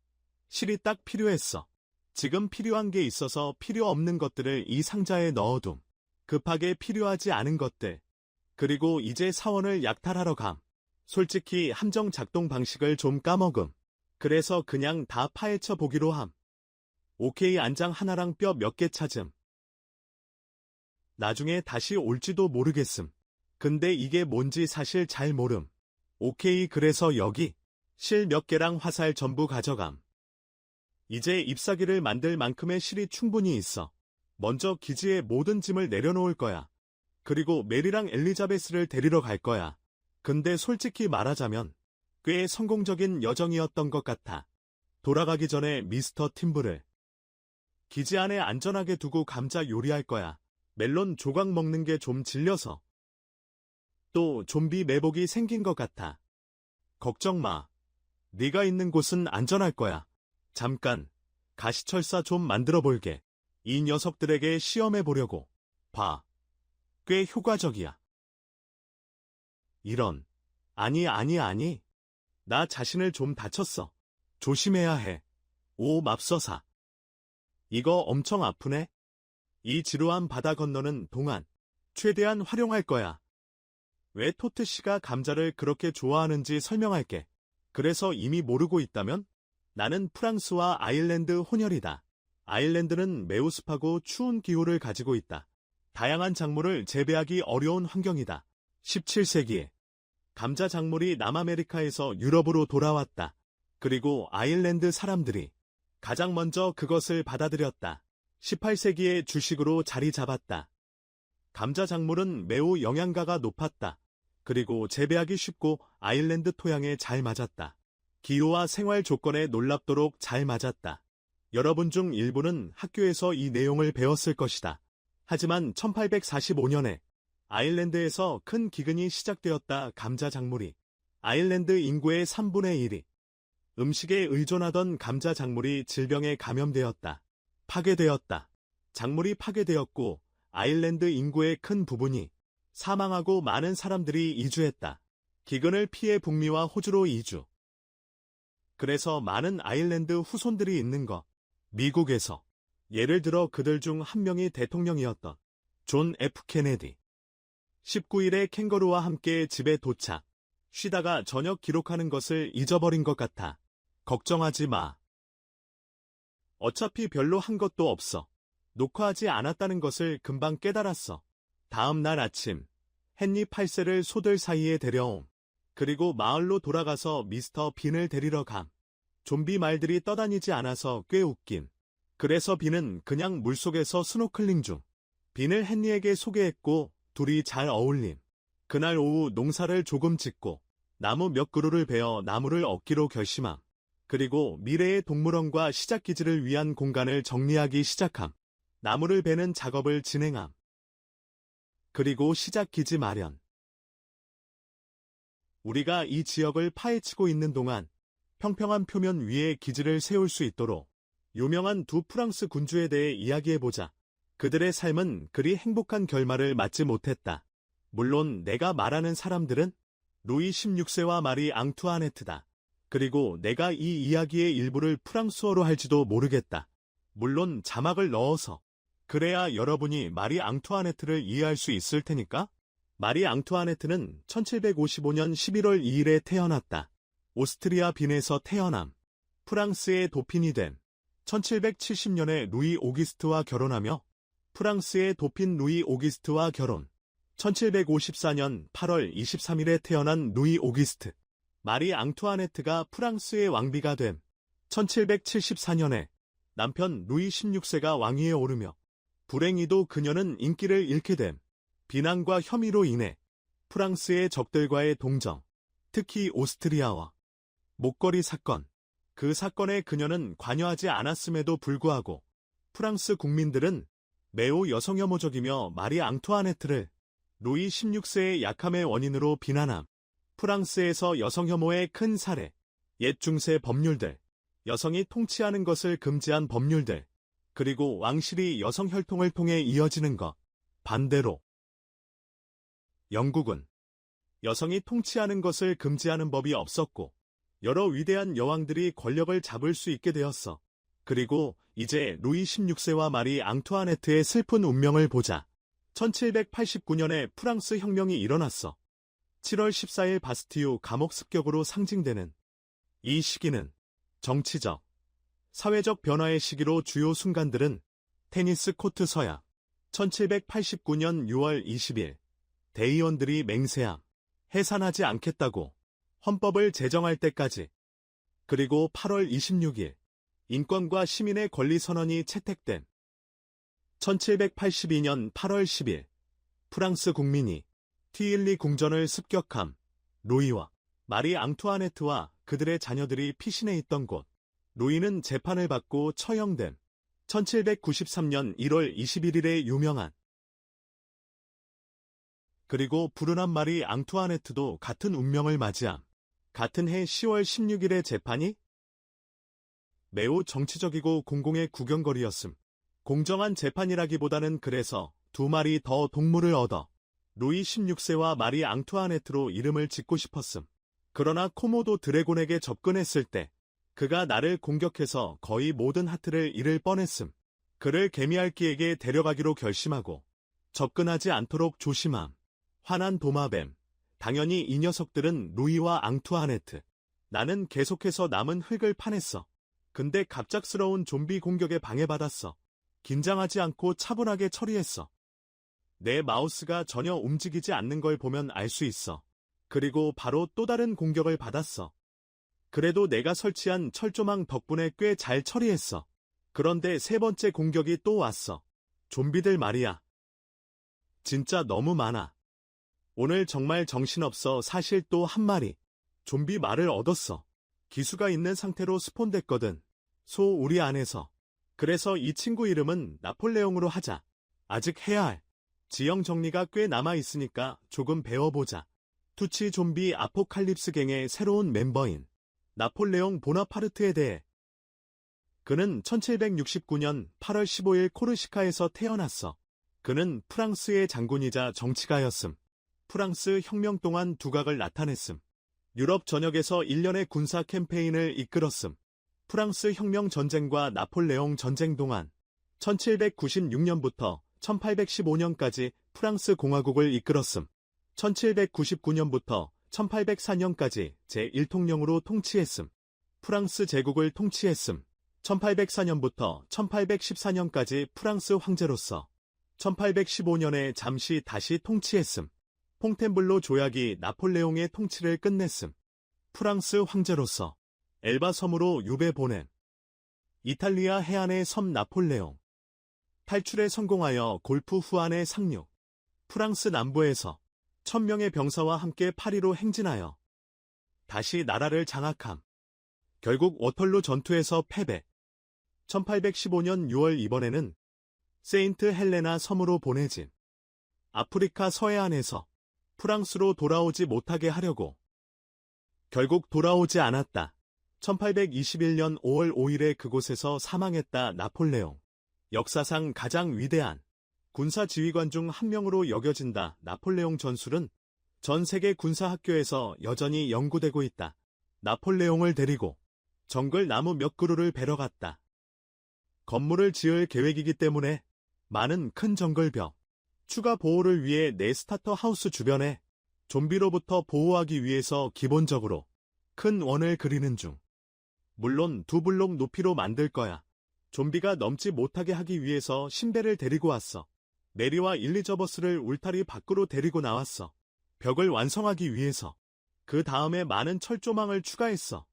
실이 딱 필요했어. 지금 필요한 게 있어서 필요 없는 것들을 이 상자에 넣어둠. 급하게 필요하지 않은 것들. 그리고 이제 사원을 약탈하러 감. 솔직히 함정 작동 방식을 좀 까먹음. 그래서 그냥 다 파헤쳐 보기로 함. 오케이, 안장 하나랑 뼈 몇 개 찾음. 나중에 다시 올지도 모르겠음. 근데 이게 뭔지 사실 잘 모름. 오케이, 그래서 여기 실 몇 개랑 화살 전부 가져감. 이제 잎사귀를 만들 만큼의 실이 충분히 있어. 먼저 기지에 모든 짐을 내려놓을 거야. 그리고 메리랑 엘리자베스를 데리러 갈 거야. 근데 솔직히 말하자면 꽤 성공적인 여정이었던 것 같아. 돌아가기 전에 미스터 팀브를 기지 안에 안전하게 두고 감자 요리할 거야. 멜론 조각 먹는 게 좀 질려서. 또 좀비 매복이 생긴 것 같아. 걱정 마. 네가 있는 곳은 안전할 거야. 잠깐, 가시철사 좀 만들어 볼게. 이 녀석들에게 시험해 보려고. 봐. 꽤 효과적이야. 이런. 아니. 나 자신을 좀 다쳤어. 조심해야 해. 오 맙서사. 이거 엄청 아프네. 이 지루한 바다 건너는 동안 최대한 활용할 거야. 왜 토트 씨가 감자를 그렇게 좋아하는지 설명할게. 그래서 이미 모르고 있다면? 나는 프랑스와 아일랜드 혼혈이다. 아일랜드는 매우 습하고 추운 기후를 가지고 있다. 다양한 작물을 재배하기 어려운 환경이다. 17세기에 감자 작물이 남아메리카에서 유럽으로 돌아왔다. 그리고 아일랜드 사람들이 가장 먼저 그것을 받아들였다. 18세기에 주식으로 자리 잡았다. 감자 작물은 매우 영양가가 높았다. 그리고 재배하기 쉽고 아일랜드 토양에 잘 맞았다. 기후와 생활 조건에 놀랍도록 잘 맞았다. 여러분 중 일부는 학교에서 이 내용을 배웠을 것이다. 하지만 1845년에 아일랜드에서 큰 기근이 시작되었다. 감자 작물이 아일랜드 인구의 3분의 1이 음식에 의존하던 감자 작물이 질병에 감염되었다. 파괴되었다. 작물이 파괴되었고 아일랜드 인구의 큰 부분이 사망하고 많은 사람들이 이주했다. 기근을 피해 북미와 호주로 이주. 그래서 많은 아일랜드 후손들이 있는 것. 미국에서 예를 들어 그들 중 한 명이 대통령이었던 존 F. 케네디. 19일에 캥거루와 함께 집에 도착. 쉬다가 저녁 기록하는 것을 잊어버린 것 같아. 걱정하지 마. 어차피 별로 한 것도 없어. 녹화하지 않았다는 것을 금방 깨달았어. 다음 날 아침, 헨리 8세를 소들 사이에 데려옴. 그리고 마을로 돌아가서 미스터 빈을 데리러 감. 좀비 말들이 떠다니지 않아서 꽤 웃김. 그래서 빈은 그냥 물속에서 스노클링 중. 빈을 헨리에게 소개했고 둘이 잘 어울림. 그날 오후 농사를 조금 짓고 나무 몇 그루를 베어 나무를 얻기로 결심함. 그리고 미래의 동물원과 시작기지를 위한 공간을 정리하기 시작함. 나무를 베는 작업을 진행함. 그리고 시작기지 마련. 우리가 이 지역을 파헤치고 있는 동안 평평한 표면 위에 기지를 세울 수 있도록 유명한 두 프랑스 군주에 대해 이야기해보자. 그들의 삶은 그리 행복한 결말을 맞지 못했다. 물론 내가 말하는 사람들은 루이 16세와 마리 앙투아네트다. 그리고 내가 이 이야기의 일부를 프랑스어로 할지도 모르겠다. 물론 자막을 넣어서. 그래야 여러분이 마리 앙투아네트를 이해할 수 있을 테니까. 마리 앙투아네트는 1755년 11월 2일에 태어났다. 오스트리아 빈에서 태어남. 프랑스의 도핀이 됨. 1770년에 루이 오기스트와 결혼하며 프랑스의 도핀 루이 오기스트와 결혼. 1754년 8월 23일에 태어난 루이 오기스트. 마리 앙투아네트가 프랑스의 왕비가 됨. 1774년에 남편 루이 16세가 왕위에 오르며 불행히도 그녀는 인기를 잃게 됨. 비난과 혐의로 인해 프랑스의 적들과의 동정, 특히 오스트리아와 목걸이 사건. 그 사건에 그녀는 관여하지 않았음에도 불구하고 프랑스 국민들은 매우 여성혐오적이며 마리 앙투아네트를 루이 16세의 약함의 원인으로 비난함. 프랑스에서 여성혐오의 큰 사례, 옛 중세 법률들, 여성이 통치하는 것을 금지한 법률들, 그리고 왕실이 여성 혈통을 통해 이어지는 것. 반대로 영국은 여성이 통치하는 것을 금지하는 법이 없었고 여러 위대한 여왕들이 권력을 잡을 수 있게 되었어. 그리고 이제 루이 16세와 마리 앙투아네트의 슬픈 운명을 보자. 1789년에 프랑스 혁명이 일어났어. 7월 14일 바스티유 감옥 습격으로 상징되는 이 시기는 정치적, 사회적 변화의 시기로 주요 순간들은 테니스 코트 서약, 1789년 6월 20일 대의원들이 맹세함, 해산하지 않겠다고 헌법을 제정할 때까지. 그리고 8월 26일 인권과 시민의 권리 선언이 채택된 1782년 8월 10일 프랑스 국민이 티일리 궁전을 습격함. 루이와 마리 앙투아네트와 그들의 자녀들이 피신해 있던 곳. 루이는 재판을 받고 처형됨. 1793년 1월 21일에 유명한. 그리고 불운한 마리 앙투아네트도 같은 운명을 맞이함. 같은 해 10월 16일의 재판이 매우 정치적이고 공공의 구경거리였음. 공정한 재판이라기보다는 그래서 두 마리 더 동물을 얻어 루이 16세와 마리 앙투아네트로 이름을 짓고 싶었음. 그러나 코모도 드래곤에게 접근했을 때 그가 나를 공격해서 거의 모든 하트를 잃을 뻔했음. 그를 개미핥기에게 데려가기로 결심하고 접근하지 않도록 조심함. 화난 도마뱀. 당연히 이 녀석들은 루이와 앙투아네트. 나는 계속해서 남은 흙을 파냈어. 근데 갑작스러운 좀비 공격에 방해받았어. 긴장하지 않고 차분하게 처리했어. 내 마우스가 전혀 움직이지 않는 걸 보면 알 수 있어. 그리고 바로 또 다른 공격을 받았어. 그래도 내가 설치한 철조망 덕분에 꽤 잘 처리했어. 그런데 세 번째 공격이 또 왔어. 좀비들 말이야. 진짜 너무 많아. 오늘 정말 정신없어. 사실 또 한 마리. 좀비 말을 얻었어. 기수가 있는 상태로 스폰됐거든. 우리 안에서. 그래서 이 친구 이름은 나폴레옹으로 하자. 아직 해야 할 지형 정리가 꽤 남아있으니까 조금 배워보자. 투치 좀비 아포칼립스 갱의 새로운 멤버인 나폴레옹 보나파르트에 대해. 그는 1769년 8월 15일 코르시카에서 태어났어. 그는 프랑스의 장군이자 정치가였음. 프랑스 혁명 동안 두각을 나타냈음. 유럽 전역에서 일련의 군사 캠페인을 이끌었음. 프랑스 혁명 전쟁과 나폴레옹 전쟁 동안 1796년부터 1815년까지 프랑스 공화국을 이끌었음. 1799년부터 1804년까지 제1통령으로 통치했음. 프랑스 제국을 통치했음. 1804년부터 1814년까지 프랑스 황제로서 1815년에 잠시 다시 통치했음. 퐁텐블로 조약이 나폴레옹의 통치를 끝냈음. 프랑스 황제로서 엘바 섬으로 유배 보냄. 이탈리아 해안의 섬 나폴레옹. 탈출에 성공하여 골프 후안에 상륙. 프랑스 남부에서 1000명의 병사와 함께 파리로 행진하여 다시 나라를 장악함. 결국 워털루 전투에서 패배. 1815년 6월 이번에는 세인트 헬레나 섬으로 보내진. 아프리카 서해안에서 프랑스로 돌아오지 못하게 하려고. 결국 돌아오지 않았다. 1821년 5월 5일에 그곳에서 사망했다. 나폴레옹. 역사상 가장 위대한 군사지휘관 중 한 명으로 여겨진다. 나폴레옹 전술은 전 세계 군사학교에서 여전히 연구되고 있다. 나폴레옹을 데리고 정글 나무 몇 그루를 베러 갔다. 건물을 지을 계획이기 때문에 많은 큰 정글벽, 추가 보호를 위해 내 스타터 하우스 주변에 좀비로부터 보호하기 위해서 기본적으로 큰 원을 그리는 중. 물론 2블록 높이로 만들 거야. 좀비가 넘지 못하게 하기 위해서 신배를 데리고 왔어. 메리와 일리저버스를 울타리 밖으로 데리고 나왔어. 벽을 완성하기 위해서. 그 다음에 많은 철조망을 추가했어.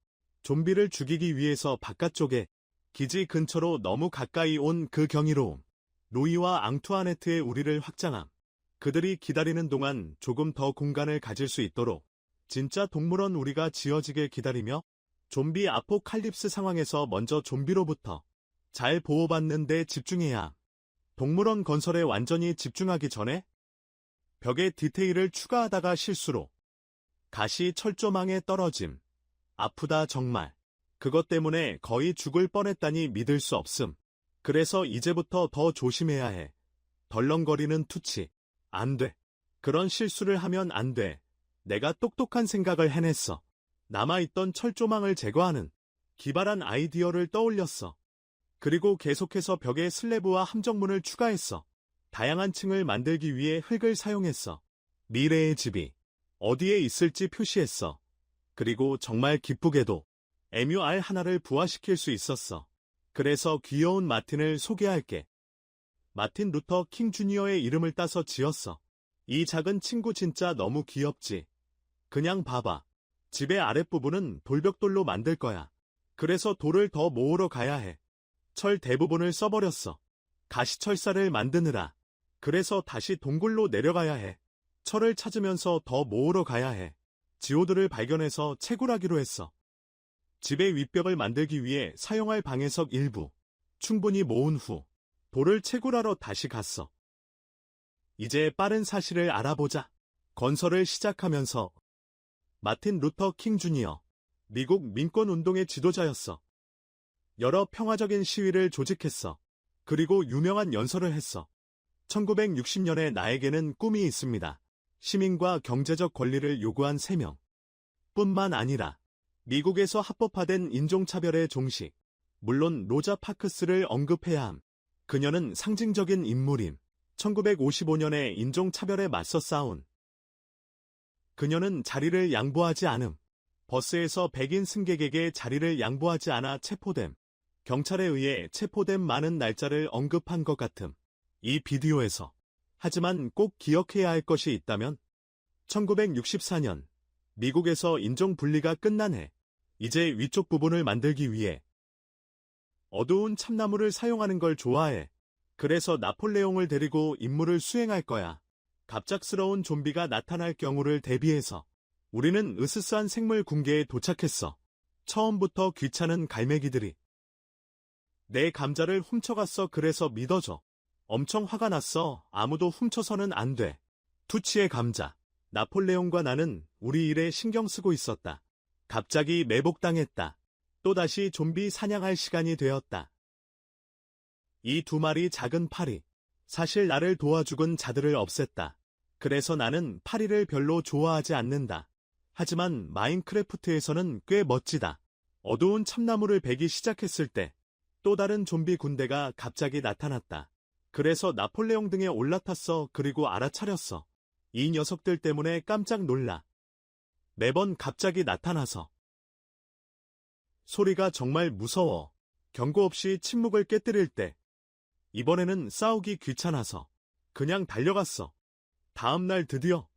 좀비를 죽이기 위해서 바깥쪽에 기지 근처로 너무 가까이 온 그 경이로움. 루이와 앙투아네트의 우리를 확장함. 그들이 기다리는 동안 조금 더 공간을 가질 수 있도록 진짜 동물원 우리가 지어지길 기다리며 좀비 아포칼립스 상황에서 먼저 좀비로부터 잘 보호받는 데 집중해야 함. 동물원 건설에 완전히 집중하기 전에 벽에 디테일을 추가하다가 실수로 가시 철조망에 떨어짐. 아프다 정말. 그것 때문에 거의 죽을 뻔했다니 믿을 수 없음. 그래서 이제부터 더 조심해야 해. 덜렁거리는 투치. 안 돼. 그런 실수를 하면 안 돼. 내가 똑똑한 생각을 해냈어. 남아있던 철조망을 제거하는 기발한 아이디어를 떠올렸어. 그리고 계속해서 벽에 슬래브와 함정문을 추가했어. 다양한 층을 만들기 위해 흙을 사용했어. 미래의 집이 어디에 있을지 표시했어. 그리고 정말 기쁘게도 MUR 하나를 부화시킬 수 있었어. 그래서 귀여운 마틴을 소개할게. 마틴 루터 킹 주니어의 이름을 따서 지었어. 이 작은 친구 진짜 너무 귀엽지. 그냥 봐봐. 집의 아랫부분은 돌벽돌로 만들 거야. 그래서 돌을 더 모으러 가야 해. 철 대부분을 써버렸어. 가시철사를 만드느라. 그래서 다시 동굴로 내려가야 해. 철을 찾으면서 더 모으러 가야 해. 지오드를 발견해서 채굴하기로 했어. 집의 윗벽을 만들기 위해 사용할 방해석 일부 충분히 모은 후 돌을 채굴하러 다시 갔어. 이제 빠른 사실을 알아보자. 건설을 시작하면서 마틴 루터 킹 주니어, 미국 민권운동의 지도자였어. 여러 평화적인 시위를 조직했어. 그리고 유명한 연설을 했어. 1960년에 나에게는 꿈이 있습니다. 시민과 경제적 권리를 요구한 3명. 뿐만 아니라 미국에서 합법화된 인종차별의 종식. 물론 로자 파크스를 언급해야 함. 그녀는 상징적인 인물임. 1955년에 인종차별에 맞서 싸운. 그녀는 자리를 양보하지 않음. 버스에서 백인 승객에게 자리를 양보하지 않아 체포됨. 경찰에 의해 체포된 많은 날짜를 언급한 것 같음. 이 비디오에서. 하지만 꼭 기억해야 할 것이 있다면 1964년 미국에서 인종 분리가 끝난 해. 이제 위쪽 부분을 만들기 위해 어두운 참나무를 사용하는 걸 좋아해. 그래서 나폴레옹을 데리고 임무를 수행할 거야. 갑작스러운 좀비가 나타날 경우를 대비해서 우리는 으스스한 생물 궁계에 도착했어. 처음부터 귀찮은 갈매기들이 내 감자를 훔쳐갔어. 그래서 믿어줘. 엄청 화가 났어. 아무도 훔쳐서는 안 돼. 투치의 감자. 나폴레옹과 나는 우리 일에 신경 쓰고 있었다. 갑자기 매복당했다. 또다시 좀비 사냥할 시간이 되었다. 이 두 마리 작은 파리. 사실 나를 도와 죽은 자들을 없앴다. 그래서 나는 파리를 별로 좋아하지 않는다. 하지만 마인크래프트에서는 꽤 멋지다. 어두운 참나무를 베기 시작했을 때 또 다른 좀비 군대가 갑자기 나타났다. 그래서 나폴레옹 등에 올라탔어. 그리고 알아차렸어. 이 녀석들 때문에 깜짝 놀라. 매번 갑자기 나타나서. 소리가 정말 무서워. 경고 없이 침묵을 깨뜨릴 때. 이번에는 싸우기 귀찮아서 그냥 달려갔어. 다음날 드디어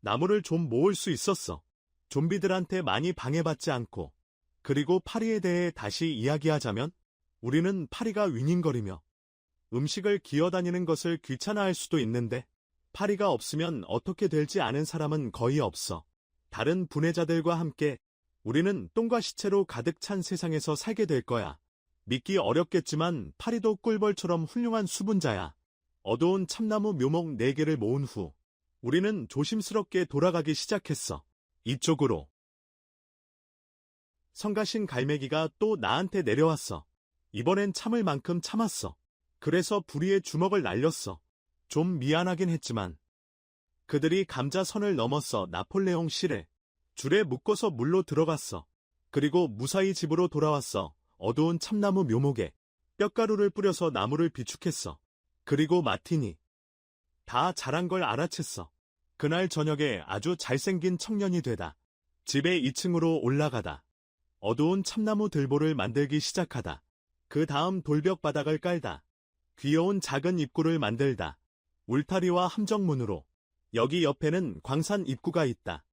나무를 좀 모을 수 있었어. 좀비들한테 많이 방해받지 않고. 그리고 파리에 대해 다시 이야기하자면 우리는 파리가 윙윙거리며 음식을 기어다니는 것을 귀찮아할 수도 있는데 파리가 없으면 어떻게 될지 아는 사람은 거의 없어. 다른 분해자들과 함께 우리는 똥과 시체로 가득 찬 세상에서 살게 될 거야. 믿기 어렵겠지만 파리도 꿀벌처럼 훌륭한 수분자야. 어두운 참나무 묘목 4개를 모은 후 우리는 조심스럽게 돌아가기 시작했어. 이쪽으로. 성가신 갈매기가 또 나한테 내려왔어. 이번엔 참을 만큼 참았어. 그래서 부리에 주먹을 날렸어. 좀 미안하긴 했지만 그들이 감자선을 넘었어. 나폴레옹 씨를 줄에 묶어서 물로 들어갔어. 그리고 무사히 집으로 돌아왔어. 어두운 참나무 묘목에 뼈가루를 뿌려서 나무를 비축했어. 그리고 마티니. 다 잘한 걸 알아챘어. 그날 저녁에 아주 잘생긴 청년이 되다. 집의 2층으로 올라가다. 어두운 참나무 들보를 만들기 시작하다. 그 다음 돌벽 바닥을 깔다. 귀여운 작은 입구를 만들다. 울타리와 함정문으로. 여기 옆에는 광산 입구가 있다.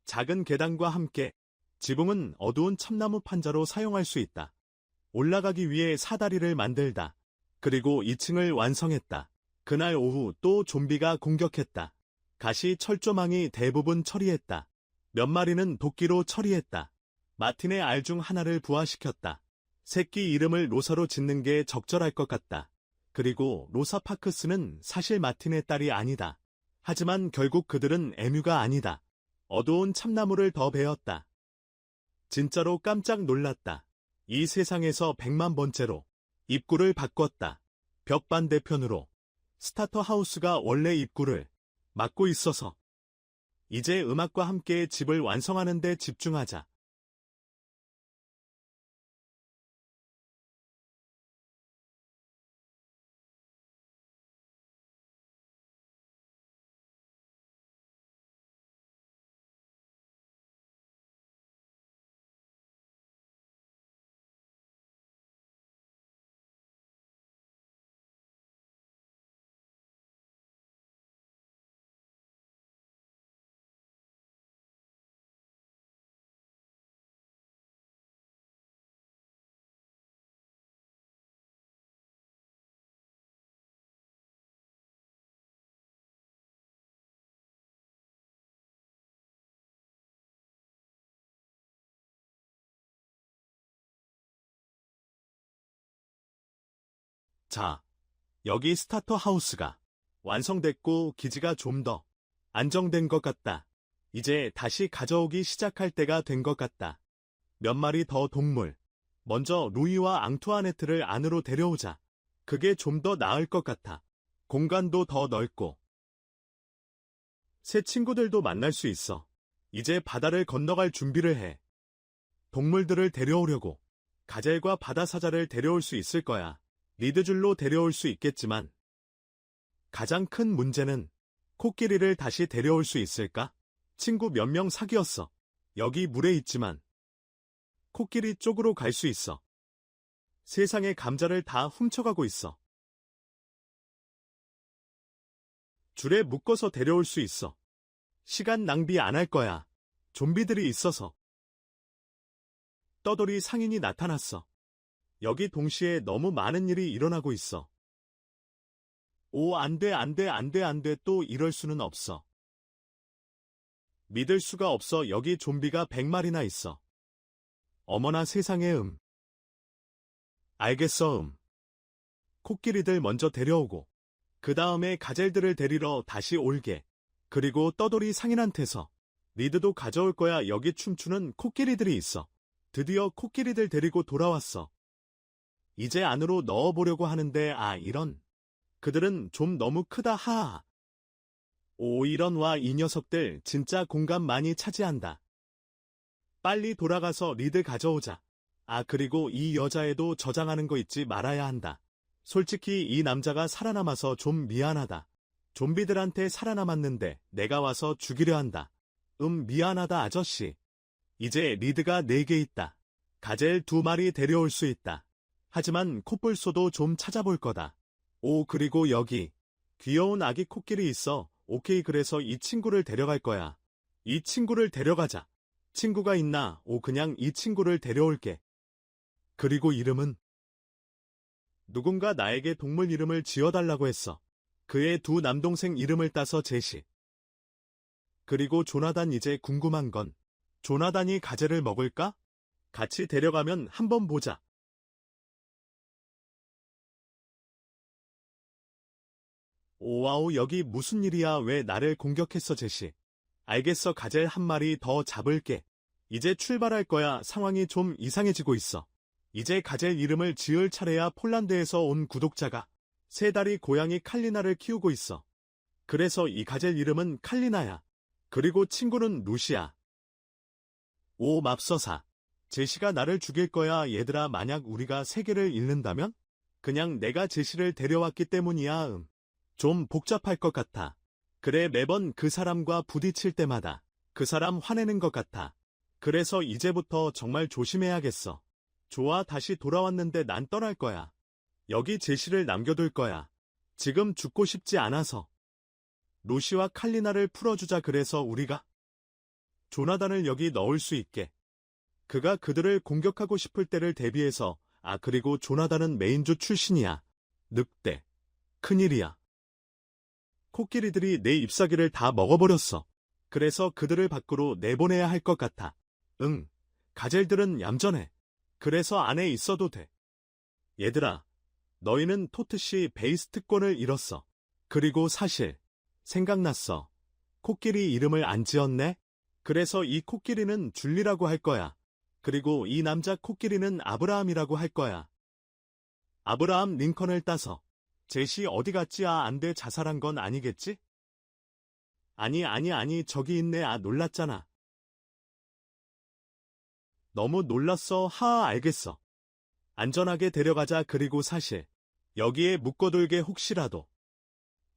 작은 계단과 함께 지붕은 어두운 참나무 판자로 사용할 수 있다. 올라가기 위해 사다리를 만들다. 그리고 2층을 완성했다. 그날 오후 또 좀비가 공격했다. 가시 철조망이 대부분 처리했다. 몇 마리는 도끼로 처리했다. 마틴의 알 중 하나를 부화시켰다. 새끼 이름을 로사로 짓는 게 적절할 것 같다. 그리고 로사 파크스는 사실 마틴의 딸이 아니다. 하지만 결국 그들은 애묘가 아니다. 어두운 참나무를 더 베었다. 진짜로 깜짝 놀랐다. 이 세상에서 100만 번째로 입구를 바꿨다. 벽 반대편으로. 스타터 하우스가 원래 입구를 막고 있어서. 이제 음악과 함께 집을 완성하는 데 집중하자. 자, 여기 스타터 하우스가 완성됐고 기지가 좀 더 안정된 것 같다. 이제 다시 가져오기 시작할 때가 된 것 같다. 몇 마리 더 동물. 먼저 루이와 앙투아네트를 안으로 데려오자. 그게 좀 더 나을 것 같아. 공간도 더 넓고. 새 친구들도 만날 수 있어. 이제 바다를 건너갈 준비를 해. 동물들을 데려오려고. 가젤과 바다사자를 데려올 수 있을 거야. 리드줄로 데려올 수 있겠지만 가장 큰 문제는 코끼리를 다시 데려올 수 있을까? 친구 몇 명 사귀었어. 여기 물에 있지만 코끼리 쪽으로 갈 수 있어. 세상의 감자를 다 훔쳐가고 있어. 줄에 묶어서 데려올 수 있어. 시간 낭비 안 할 거야. 좀비들이 있어서. 떠돌이 상인이 나타났어. 여기 동시에 너무 많은 일이 일어나고 있어. 오, 안 돼, 안 돼, 안 돼, 안 돼. 또 이럴 수는 없어. 믿을 수가 없어. 여기 좀비가 100마리나 있어. 어머나 세상에. 알겠어. 코끼리들 먼저 데려오고 그 다음에 가젤들을 데리러 다시 올게. 그리고 떠돌이 상인한테서 리드도 가져올 거야. 여기 춤추는 코끼리들이 있어. 드디어 코끼리들 데리고 돌아왔어. 이제 안으로 넣어보려고 하는데 이런. 그들은 좀 너무 크다. 하하. 오, 이런. 와, 이 녀석들 진짜 공간 많이 차지한다. 빨리 돌아가서 리드 가져오자. 그리고 이 여자애도 저장하는 거 잊지 말아야 한다. 솔직히 이 남자가 살아남아서 좀 미안하다. 좀비들한테 살아남았는데 내가 와서 죽이려 한다. 미안하다 아저씨. 이제 리드가 4개 있다. 가젤 2마리 데려올 수 있다. 하지만 코뿔소도 좀 찾아볼 거다. 오, 그리고 여기 귀여운 아기 코끼리 있어. 오케이, 그래서 이 친구를 데려갈 거야. 이 친구를 데려가자. 친구가 있나? 오, 그냥 이 친구를 데려올게. 그리고 이름은? 누군가 나에게 동물 이름을 지어달라고 했어. 그의 2 남동생 이름을 따서 제시. 그리고 조나단. 이제 궁금한 건 조나단이 가젤을 먹을까? 같이 데려가면 한번 보자. 오와우, 여기 무슨 일이야? 왜 나를 공격했어, 제시? 알겠어, 가젤 1마리 더 잡을게. 이제 출발할 거야. 상황이 좀 이상해지고 있어. 이제 가젤 이름을 지을 차례야. 폴란드에서 온 구독자가 3다리 고양이 칼리나를 키우고 있어. 그래서 이 가젤 이름은 칼리나야. 그리고 친구는 루시야. 오, 맙소사. 제시가 나를 죽일 거야. 얘들아, 만약 우리가 세계를 잃는다면? 그냥 내가 제시를 데려왔기 때문이야. 좀 복잡할 것 같아. 그래, 매번 그 사람과 부딪힐 때마다 그 사람 화내는 것 같아. 그래서 이제부터 정말 조심해야겠어. 좋아, 다시 돌아왔는데 난 떠날 거야. 여기 제시를 남겨둘 거야. 지금 죽고 싶지 않아서. 루시와 칼리나를 풀어주자. 그래서 우리가 조나단을 여기 넣을 수 있게. 그가 그들을 공격하고 싶을 때를 대비해서. 그리고 조나단은 메인조 출신이야. 늑대. 큰일이야. 코끼리들이 내 잎사귀를 다 먹어버렸어. 그래서 그들을 밖으로 내보내야 할 것 같아. 가젤들은 얌전해. 그래서 안에 있어도 돼. 얘들아, 너희는 토트시 베이스 특권을 잃었어. 그리고 사실 생각났어. 코끼리 이름을 안 지었네? 그래서 이 코끼리는 줄리라고 할 거야. 그리고 이 남자 코끼리는 아브라함이라고 할 거야. 아브라함 링컨을 따서. 제시 어디 갔지? 안 돼, 자살한 건 아니겠지? 아니, 저기 있네. 놀랐잖아. 너무 놀랐어. 알겠어. 안전하게 데려가자. 그리고 사실 여기에 묶어둘게. 혹시라도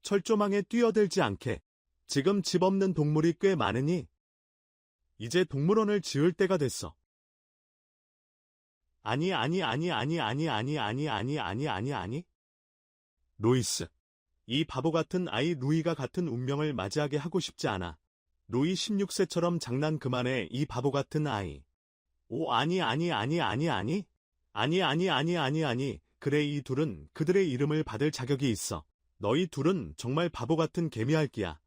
철조망에 뛰어들지 않게. 지금 집 없는 동물이 꽤 많으니 이제 동물원을 지을 때가 됐어. 아니. 루이스. 이 바보 같은 아이. 루이가 같은 운명을 맞이하게 하고 싶지 않아. 루이 16세처럼 장난 그만해. 이 바보 같은 아이. 오, 아니. 그래, 이 둘은 그들의 이름을 받을 자격이 있어. 너희 둘은 정말 바보 같은 개미핥기야.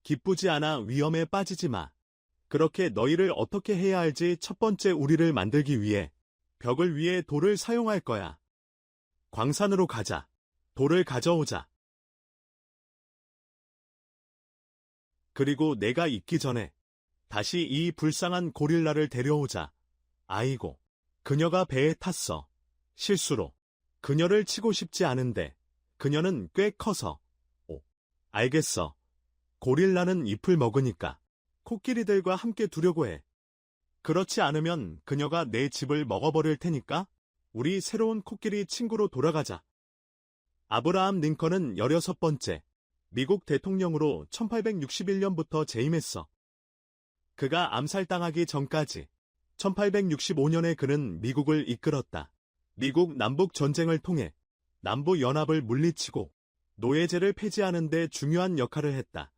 기쁘지 않아. 위험에 빠지지 마. 그렇게 너희를 어떻게 해야 할지. 첫 번째, 우리를 만들기 위해 벽을 위해 돌을 사용할 거야. 광산으로 가자. 돌을 가져오자. 그리고 내가 있기 전에 다시 이 불쌍한 고릴라를 데려오자. 아이고, 그녀가 배에 탔어. 실수로. 그녀를 치고 싶지 않은데 그녀는 꽤 커서. 오, 알겠어. 고릴라는 잎을 먹으니까 코끼리들과 함께 두려고 해. 그렇지 않으면 그녀가 내 집을 먹어버릴 테니까 우리 새로운 코끼리 친구로 돌아가자. 아브라함 링컨은 16번째 미국 대통령으로 1861년부터 재임했어. 그가 암살당하기 전까지 1865년에 그는 미국을 이끌었다. 미국 남북 전쟁을 통해 남부 연합을 물리치고 노예제를 폐지하는 데 중요한 역할을 했다.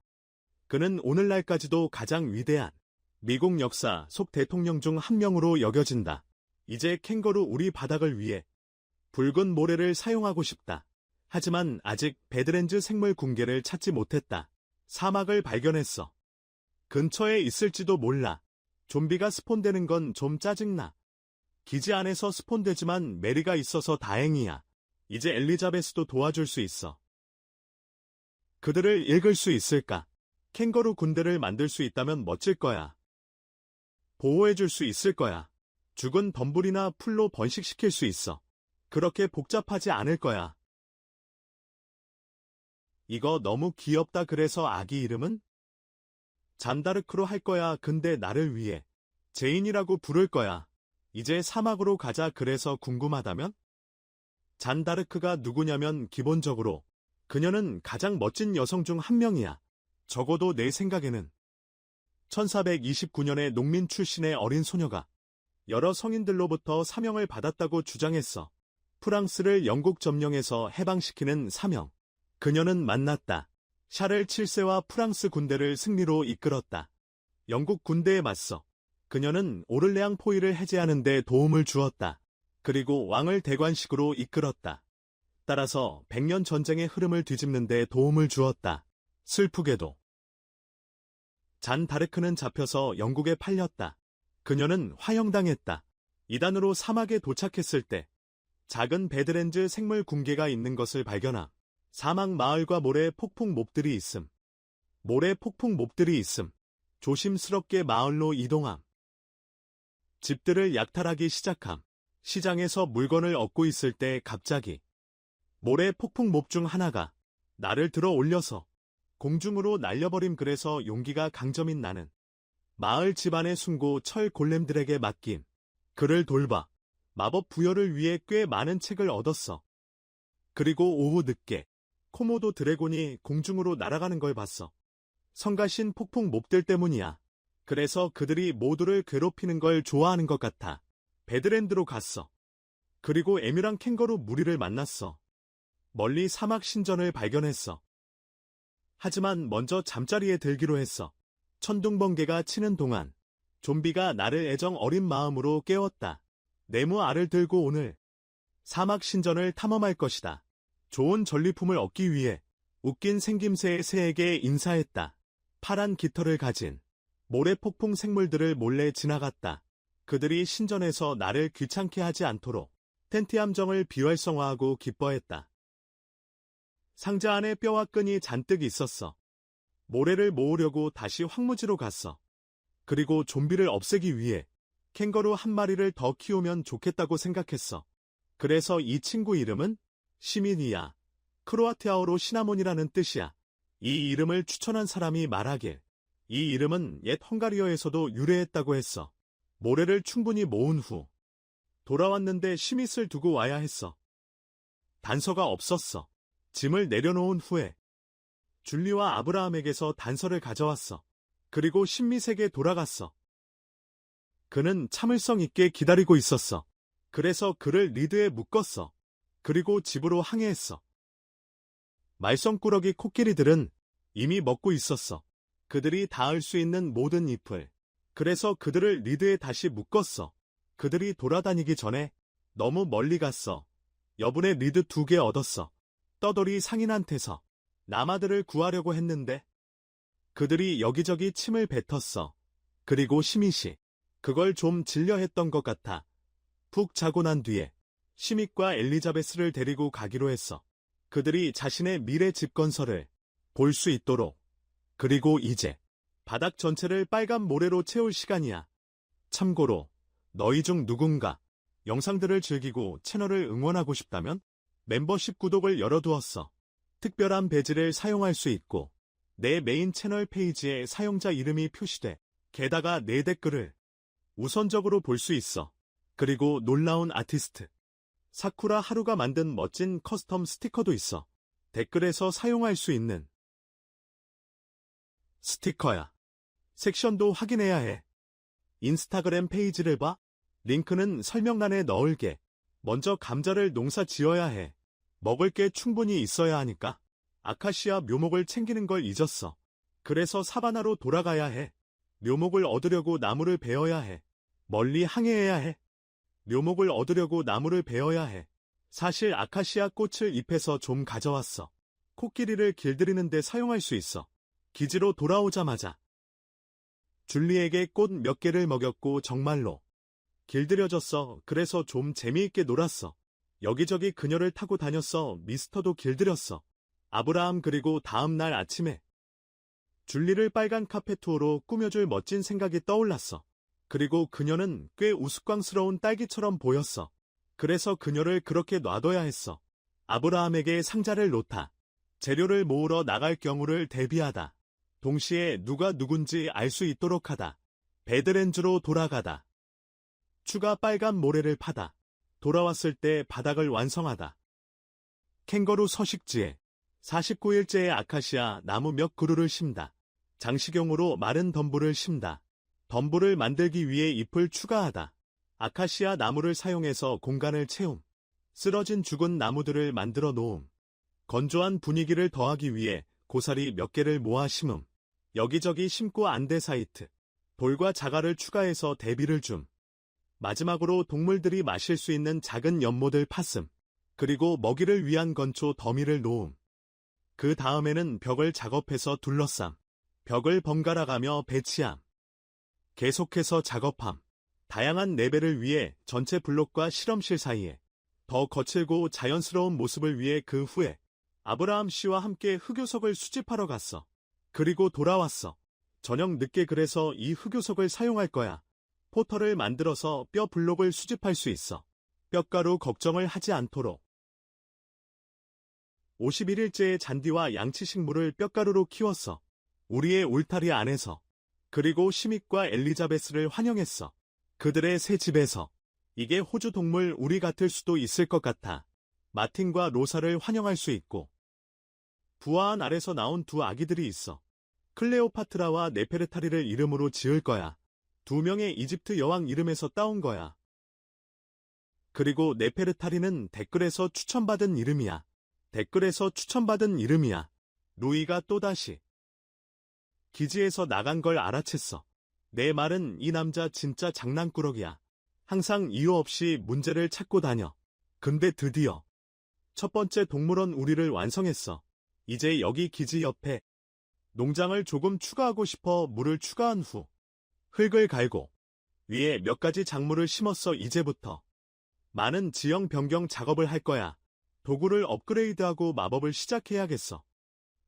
그는 오늘날까지도 가장 위대한 미국 역사 속 대통령 중 한 명으로 여겨진다. 이제 캥거루 우리 바닥을 위해 붉은 모래를 사용하고 싶다. 하지만 아직 배드랜즈 생물 궁계를 찾지 못했다. 사막을 발견했어. 근처에 있을지도 몰라. 좀비가 스폰되는 건 좀 짜증나. 기지 안에서 스폰되지만 메리가 있어서 다행이야. 이제 엘리자베스도 도와줄 수 있어. 그들을 읽을 수 있을까? 캥거루 군대를 만들 수 있다면 멋질 거야. 보호해줄 수 있을 거야. 죽은 덤불이나 풀로 번식시킬 수 있어. 그렇게 복잡하지 않을 거야. 이거 너무 귀엽다. 그래서 아기 이름은? 잔다르크로 할 거야. 근데 나를 위해 제인이라고 부를 거야. 이제 사막으로 가자. 그래서 궁금하다면? 잔다르크가 누구냐면 기본적으로 그녀는 가장 멋진 여성 중 한 명이야. 적어도 내 생각에는. 1429년에 농민 출신의 어린 소녀가 여러 성인들로부터 사명을 받았다고 주장했어. 프랑스를 영국 점령해서 해방시키는 사명. 그녀는 만났다. 샤를 7세와 프랑스 군대를 승리로 이끌었다. 영국 군대에 맞서 그녀는 오를레앙 포위를 해제하는 데 도움을 주었다. 그리고 왕을 대관식으로 이끌었다. 따라서 100년 전쟁의 흐름을 뒤집는 데 도움을 주었다. 슬프게도 잔 다르크는 잡혀서 영국에 팔렸다. 그녀는 화형당했다. 이단으로 사막에 도착했을 때 작은 배드랜즈 생물 궁계가 있는 것을 발견함. 사막 마을과 모래 폭풍 몹들이 있음. 모래 폭풍 몹들이 있음. 조심스럽게 마을로 이동함. 집들을 약탈하기 시작함. 시장에서 물건을 얻고 있을 때 갑자기 모래 폭풍 몹 중 하나가 나를 들어 올려서 공중으로 날려버림. 그래서 용기가 강점인 나는 마을 집안의 숨고 철 골렘들에게 맡김. 그를 돌봐 마법 부여를 위해 꽤 많은 책을 얻었어. 그리고 오후 늦게 코모도 드래곤이 공중으로 날아가는 걸 봤어. 성가신 폭풍 몹들 때문이야. 그래서 그들이 모두를 괴롭히는 걸 좋아하는 것 같아. 배드랜드로 갔어. 그리고 에뮤랑 캥거루 무리를 만났어. 멀리 사막 신전을 발견했어. 하지만 먼저 잠자리에 들기로 했어. 천둥번개가 치는 동안 좀비가 나를 애정 어린 마음으로 깨웠다. 네모 알을 들고 오늘 사막 신전을 탐험할 것이다. 좋은 전리품을 얻기 위해 웃긴 생김새의 새에게 인사했다. 파란 깃털을 가진 모래폭풍 생물들을 몰래 지나갔다. 그들이 신전에서 나를 귀찮게 하지 않도록 텐트 함정을 비활성화하고 기뻐했다. 상자 안에 뼈와 끈이 잔뜩 있었어. 모래를 모으려고 다시 황무지로 갔어. 그리고 좀비를 없애기 위해 캥거루 한 마리를 더 키우면 좋겠다고 생각했어. 그래서 이 친구 이름은 시민이야. 크로아티아어로 시나몬이라는 뜻이야. 이 이름을 추천한 사람이 말하길 이 이름은 옛 헝가리어에서도 유래했다고 했어. 모래를 충분히 모은 후 돌아왔는데 시밋을 두고 와야 했어. 단서가 없었어. 짐을 내려놓은 후에 줄리와 아브라함에게서 단서를 가져왔어. 그리고 신밋에게 돌아갔어. 그는 참을성 있게 기다리고 있었어. 그래서 그를 리드에 묶었어. 그리고 집으로 항해했어. 말썽꾸러기 코끼리들은 이미 먹고 있었어. 그들이 닿을 수 있는 모든 잎을. 그래서 그들을 리드에 다시 묶었어. 그들이 돌아다니기 전에 너무 멀리 갔어. 여분의 리드 2개 얻었어. 떠돌이 상인한테서 남아들을 구하려고 했는데 그들이 여기저기 침을 뱉었어. 그리고 시밋이 그걸 좀 질려했던 것 같아. 푹 자고 난 뒤에 시밋과 엘리자베스를 데리고 가기로 했어. 그들이 자신의 미래 집건설을 볼 수 있도록. 그리고 이제 바닥 전체를 빨간 모래로 채울 시간이야. 참고로 너희 중 누군가 영상들을 즐기고 채널을 응원하고 싶다면 멤버십 구독을 열어두었어. 특별한 배지를 사용할 수 있고 내 메인 채널 페이지에 사용자 이름이 표시돼. 게다가 내 댓글을 우선적으로 볼 수 있어. 그리고 놀라운 아티스트. 사쿠라 하루가 만든 멋진 커스텀 스티커도 있어. 댓글에서 사용할 수 있는 스티커야. 섹션도 확인해야 해. 인스타그램 페이지를 봐. 링크는 설명란에 넣을게. 먼저 감자를 농사 지어야 해. 먹을 게 충분히 있어야 하니까. 아카시아 묘목을 챙기는 걸 잊었어. 그래서 사바나로 돌아가야 해. 묘목을 얻으려고 나무를 베어야 해. 멀리 항해해야 해. 묘목을 얻으려고 나무를 베어야 해. 사실 아카시아 꽃을 잎에서 좀 가져왔어. 코끼리를 길들이는 데 사용할 수 있어. 기지로 돌아오자마자 줄리에게 꽃 몇 개를 먹였고 정말로 길들여졌어. 그래서 좀 재미있게 놀았어. 여기저기 그녀를 타고 다녔어. 미스터도 길들였어. 아브라함. 그리고 다음 날 아침에 줄리를 빨간 카페 투어로 꾸며줄 멋진 생각이 떠올랐어. 그리고 그녀는 꽤 우스꽝스러운 딸기처럼 보였어. 그래서 그녀를 그렇게 놔둬야 했어. 아브라함에게 상자를 놓다. 재료를 모으러 나갈 경우를 대비하다. 동시에 누가 누군지 알 수 있도록 하다. 배드렌즈로 돌아가다. 추가 빨간 모래를 파다. 돌아왔을 때 바닥을 완성하다. 캥거루 서식지에 49일째의 아카시아 나무 몇 그루를 심다. 장식용으로 마른 덤불을 심다. 덤불을 만들기 위해 잎을 추가하다. 아카시아 나무를 사용해서 공간을 채움. 쓰러진 죽은 나무들을 만들어 놓음. 건조한 분위기를 더하기 위해 고사리 몇 개를 모아 심음. 여기저기 심고 안데사이트. 돌과 자갈을 추가해서 대비를 줌. 마지막으로 동물들이 마실 수 있는 작은 연못을 팠음. 그리고 먹이를 위한 건초 더미를 놓음. 그 다음에는 벽을 작업해서 둘러쌈. 벽을 번갈아가며 배치함. 계속해서 작업함. 다양한 레벨을 위해 전체 블록과 실험실 사이에 더 거칠고 자연스러운 모습을 위해 그 후에 아브라함 씨와 함께 흑요석을 수집하러 갔어. 그리고 돌아왔어. 저녁 늦게. 그래서 이 흑요석을 사용할 거야. 포터를 만들어서 뼈 블록을 수집할 수 있어. 뼈가루 걱정을 하지 않도록. 51일째의 잔디와 양치식물을 뼈가루로 키웠어. 우리의 울타리 안에서. 그리고 시믹과 엘리자베스를 환영했어. 그들의 새 집에서. 이게 호주 동물 우리 같을 수도 있을 것 같아. 마틴과 로사를 환영할 수 있고. 부화한 알에서 나온 두 아기들이 있어. 클레오파트라와 네페르타리를 이름으로 지을 거야. 두 명의 이집트 여왕 이름에서 따온 거야. 그리고 네페르타리는 댓글에서 추천받은 이름이야. 댓글에서 추천받은 이름이야. 루이가 또다시 기지에서 나간 걸 알아챘어. 내 말은 이 남자 진짜 장난꾸러기야. 항상 이유 없이 문제를 찾고 다녀. 근데 드디어 첫 번째 동물원 우리를 완성했어. 이제 여기 기지 옆에 농장을 조금 추가하고 싶어. 물을 추가한 후 흙을 갈고 위에 몇 가지 작물을 심었어. 이제부터 많은 지형 변경 작업을 할 거야. 도구를 업그레이드하고 마법을 시작해야겠어.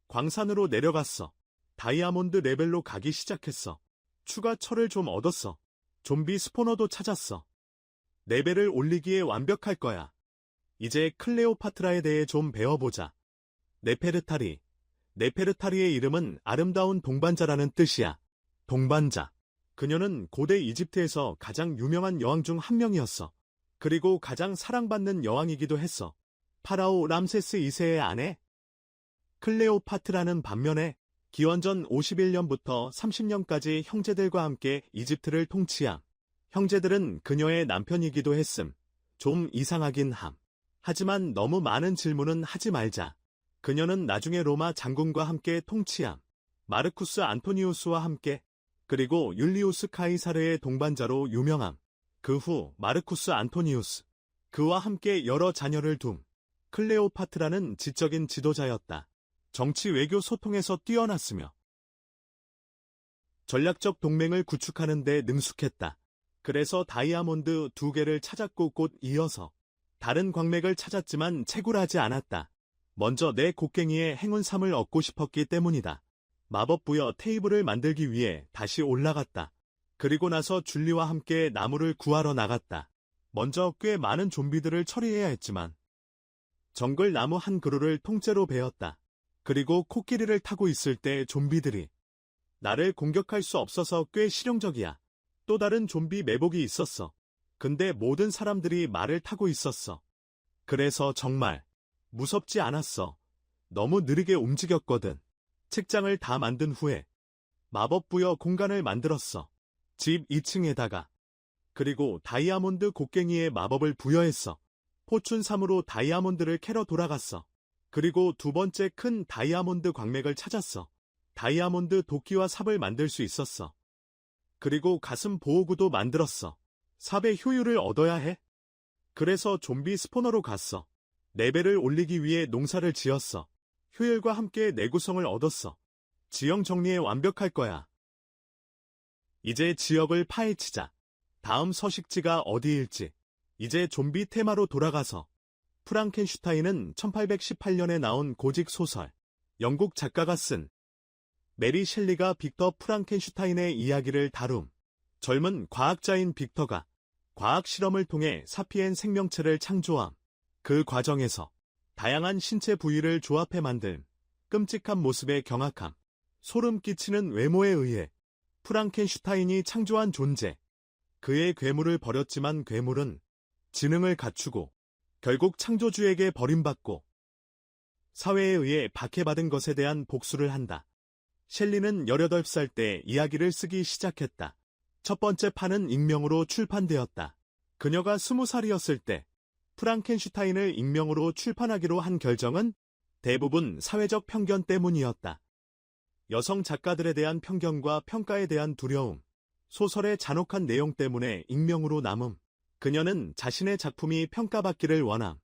광산으로 내려갔어. 다이아몬드 레벨로 가기 시작했어. 추가 철을 좀 얻었어. 좀비 스포너도 찾았어. 레벨을 올리기에 완벽할 거야. 이제 클레오파트라에 대해 좀 배워보자. 네페르타리. 네페르타리의 이름은 아름다운 동반자라는 뜻이야. 동반자. 그녀는 고대 이집트에서 가장 유명한 여왕 중 한 명이었어. 그리고 가장 사랑받는 여왕이기도 했어. 파라오 람세스 2세의 아내. 클레오파트라는 반면에 기원전 51년부터 30년까지 형제들과 함께 이집트를 통치함. 형제들은 그녀의 남편이기도 했음. 좀 이상하긴 함. 하지만 너무 많은 질문은 하지 말자. 그녀는 나중에 로마 장군과 함께 통치함. 마르쿠스 안토니우스와 함께. 그리고 율리우스 카이사르의 동반자로 유명함. 그 후 마르쿠스 안토니우스. 그와 함께 여러 자녀를 둠. 클레오파트라는 지적인 지도자였다. 정치 외교 소통에서 뛰어났으며 전략적 동맹을 구축하는 데 능숙했다. 그래서 다이아몬드 2개를 찾았고 곧 이어서 다른 광맥을 찾았지만 채굴하지 않았다. 먼저 내 곡괭이의 행운 3을 얻고 싶었기 때문이다. 마법 부여 테이블을 만들기 위해 다시 올라갔다. 그리고 나서 줄리와 함께 나무를 구하러 나갔다. 먼저 꽤 많은 좀비들을 처리해야 했지만 정글 나무 한 그루를 통째로 베었다. 그리고 코끼리를 타고 있을 때 좀비들이 나를 공격할 수 없어서 꽤 실용적이야. 또 다른 좀비 매복이 있었어. 근데 모든 사람들이 말을 타고 있었어. 그래서 정말 무섭지 않았어. 너무 느리게 움직였거든. 책장을 다 만든 후에 마법 부여 공간을 만들었어. 집 2층에다가. 그리고 다이아몬드 곡괭이의 마법을 부여했어. 포춘 3으로 다이아몬드를 캐러 돌아갔어. 그리고 두 번째 큰 다이아몬드 광맥을 찾았어. 다이아몬드 도끼와 삽을 만들 수 있었어. 그리고 가슴 보호구도 만들었어. 삽의 효율을 얻어야 해. 그래서 좀비 스포너로 갔어. 레벨을 올리기 위해 농사를 지었어. 효율과 함께 내구성을 얻었어. 지형 정리에 완벽할 거야. 이제 지역을 파헤치자. 다음 서식지가 어디일지. 이제 좀비 테마로 돌아가서. 프랑켄슈타인은 1818년에 나온 고직 소설. 영국 작가가 쓴 메리 셸리가 빅터 프랑켄슈타인의 이야기를 다룸. 젊은 과학자인 빅터가 과학 실험을 통해 사피엔 생명체를 창조함. 그 과정에서 다양한 신체 부위를 조합해 만든 끔찍한 모습의 경악함. 소름 끼치는 외모에 의해 프랑켄슈타인이 창조한 존재. 그의 괴물을 버렸지만 괴물은 지능을 갖추고 결국 창조주에게 버림받고 사회에 의해 박해받은 것에 대한 복수를 한다. 셸리는 18살 때 이야기를 쓰기 시작했다. 첫 번째 판은 익명으로 출판되었다. 그녀가 20살이었을 때 프랑켄슈타인을 익명으로 출판하기로 한 결정은 대부분 사회적 편견 때문이었다. 여성 작가들에 대한 편견과 평가에 대한 두려움, 소설의 잔혹한 내용 때문에 익명으로 남음. 그녀는 자신의 작품이 평가받기를 원함.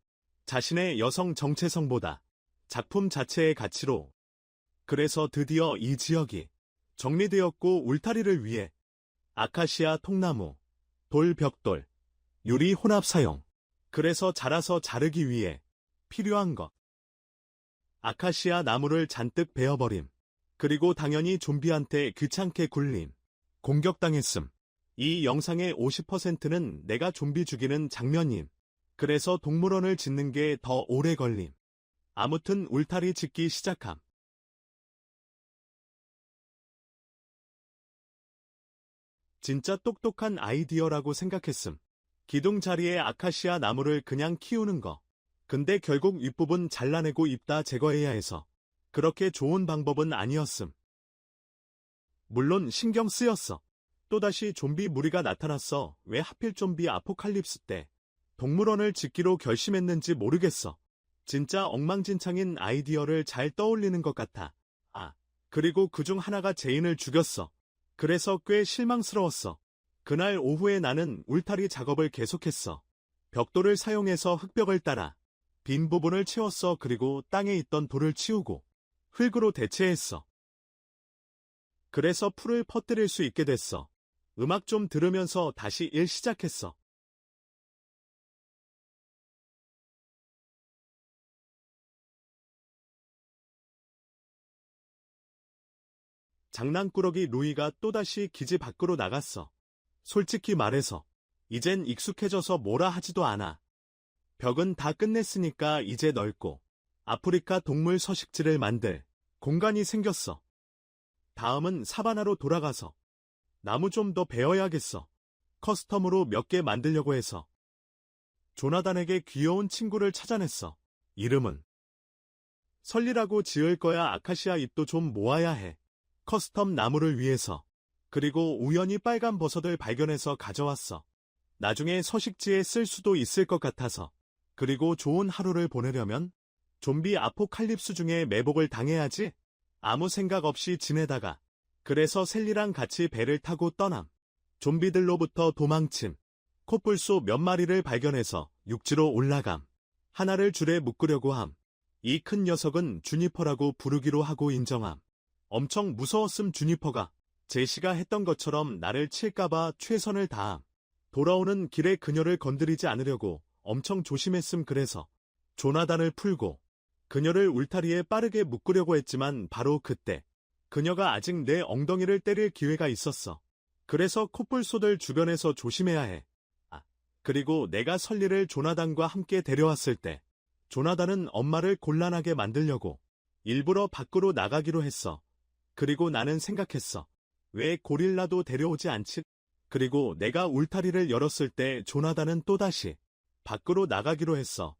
자신의 여성 정체성보다 작품 자체의 가치로. 그래서 드디어 이 지역이 정리되었고 울타리를 위해 아카시아 통나무, 돌 벽돌, 유리 혼합 사용. 그래서 자라서 자르기 위해 필요한 것. 아카시아 나무를 잔뜩 베어버림. 그리고 당연히 좀비한테 귀찮게 굴림. 공격당했음. 이 영상의 50%는 내가 좀비 죽이는 장면임. 그래서 동물원을 짓는 게 더 오래 걸림. 아무튼 울타리 짓기 시작함. 진짜 똑똑한 아이디어라고 생각했음. 기둥 자리에 아카시아 나무를 그냥 키우는 거. 근데 결국 윗부분 잘라내고 잎다 제거해야 해서 그렇게 좋은 방법은 아니었음. 물론 신경 쓰였어. 또다시 좀비 무리가 나타났어. 왜 하필 좀비 아포칼립스 때 동물원을 짓기로 결심했는지 모르겠어. 진짜 엉망진창인 아이디어를 잘 떠올리는 것 같아. 그리고 그중 하나가 제인을 죽였어. 그래서 꽤 실망스러웠어. 그날 오후에 나는 울타리 작업을 계속했어. 벽돌을 사용해서 흙벽을 따라 빈 부분을 채웠어. 그리고 땅에 있던 돌을 치우고 흙으로 대체했어. 그래서 풀을 퍼뜨릴 수 있게 됐어. 음악 좀 들으면서 다시 일 시작했어. 장난꾸러기 루이가 또다시 기지 밖으로 나갔어. 솔직히 말해서 이젠 익숙해져서 뭐라 하지도 않아. 벽은 다 끝냈으니까 이제 넓고 아프리카 동물 서식지를 만들 공간이 생겼어. 다음은 사바나로 돌아가서 나무 좀 더 베어야겠어. 커스텀으로 몇 개 만들려고 해서. 조나단에게 귀여운 친구를 찾아냈어. 이름은 설리라고 지을 거야. 아카시아 잎도 좀 모아야 해. 커스텀 나무를 위해서. 그리고 우연히 빨간 버섯을 발견해서 가져왔어. 나중에 서식지에 쓸 수도 있을 것 같아서. 그리고 좋은 하루를 보내려면 좀비 아포칼립스 중에 매복을 당해야지. 아무 생각 없이 지내다가 그래서 셀리랑 같이 배를 타고 떠남. 좀비들로부터 도망침. 코뿔소 몇 마리를 발견해서 육지로 올라감. 하나를 줄에 묶으려고 함. 이 큰 녀석은 주니퍼라고 부르기로 하고 인정함. 엄청 무서웠음. 주니퍼가 제시가 했던 것처럼 나를 칠까봐 최선을 다함. 돌아오는 길에 그녀를 건드리지 않으려고 엄청 조심했음. 그래서 조나단을 풀고 그녀를 울타리에 빠르게 묶으려고 했지만 바로 그때 그녀가 아직 내 엉덩이를 때릴 기회가 있었어. 그래서 코뿔소들 주변에서 조심해야 해. 그리고 내가 설리를 조나단과 함께 데려왔을 때 조나단은 엄마를 곤란하게 만들려고 일부러 밖으로 나가기로 했어. 그리고 나는 생각했어. 왜 고릴라도 데려오지 않지? 그리고 내가 울타리를 열었을 때 조나단은 또다시 밖으로 나가기로 했어.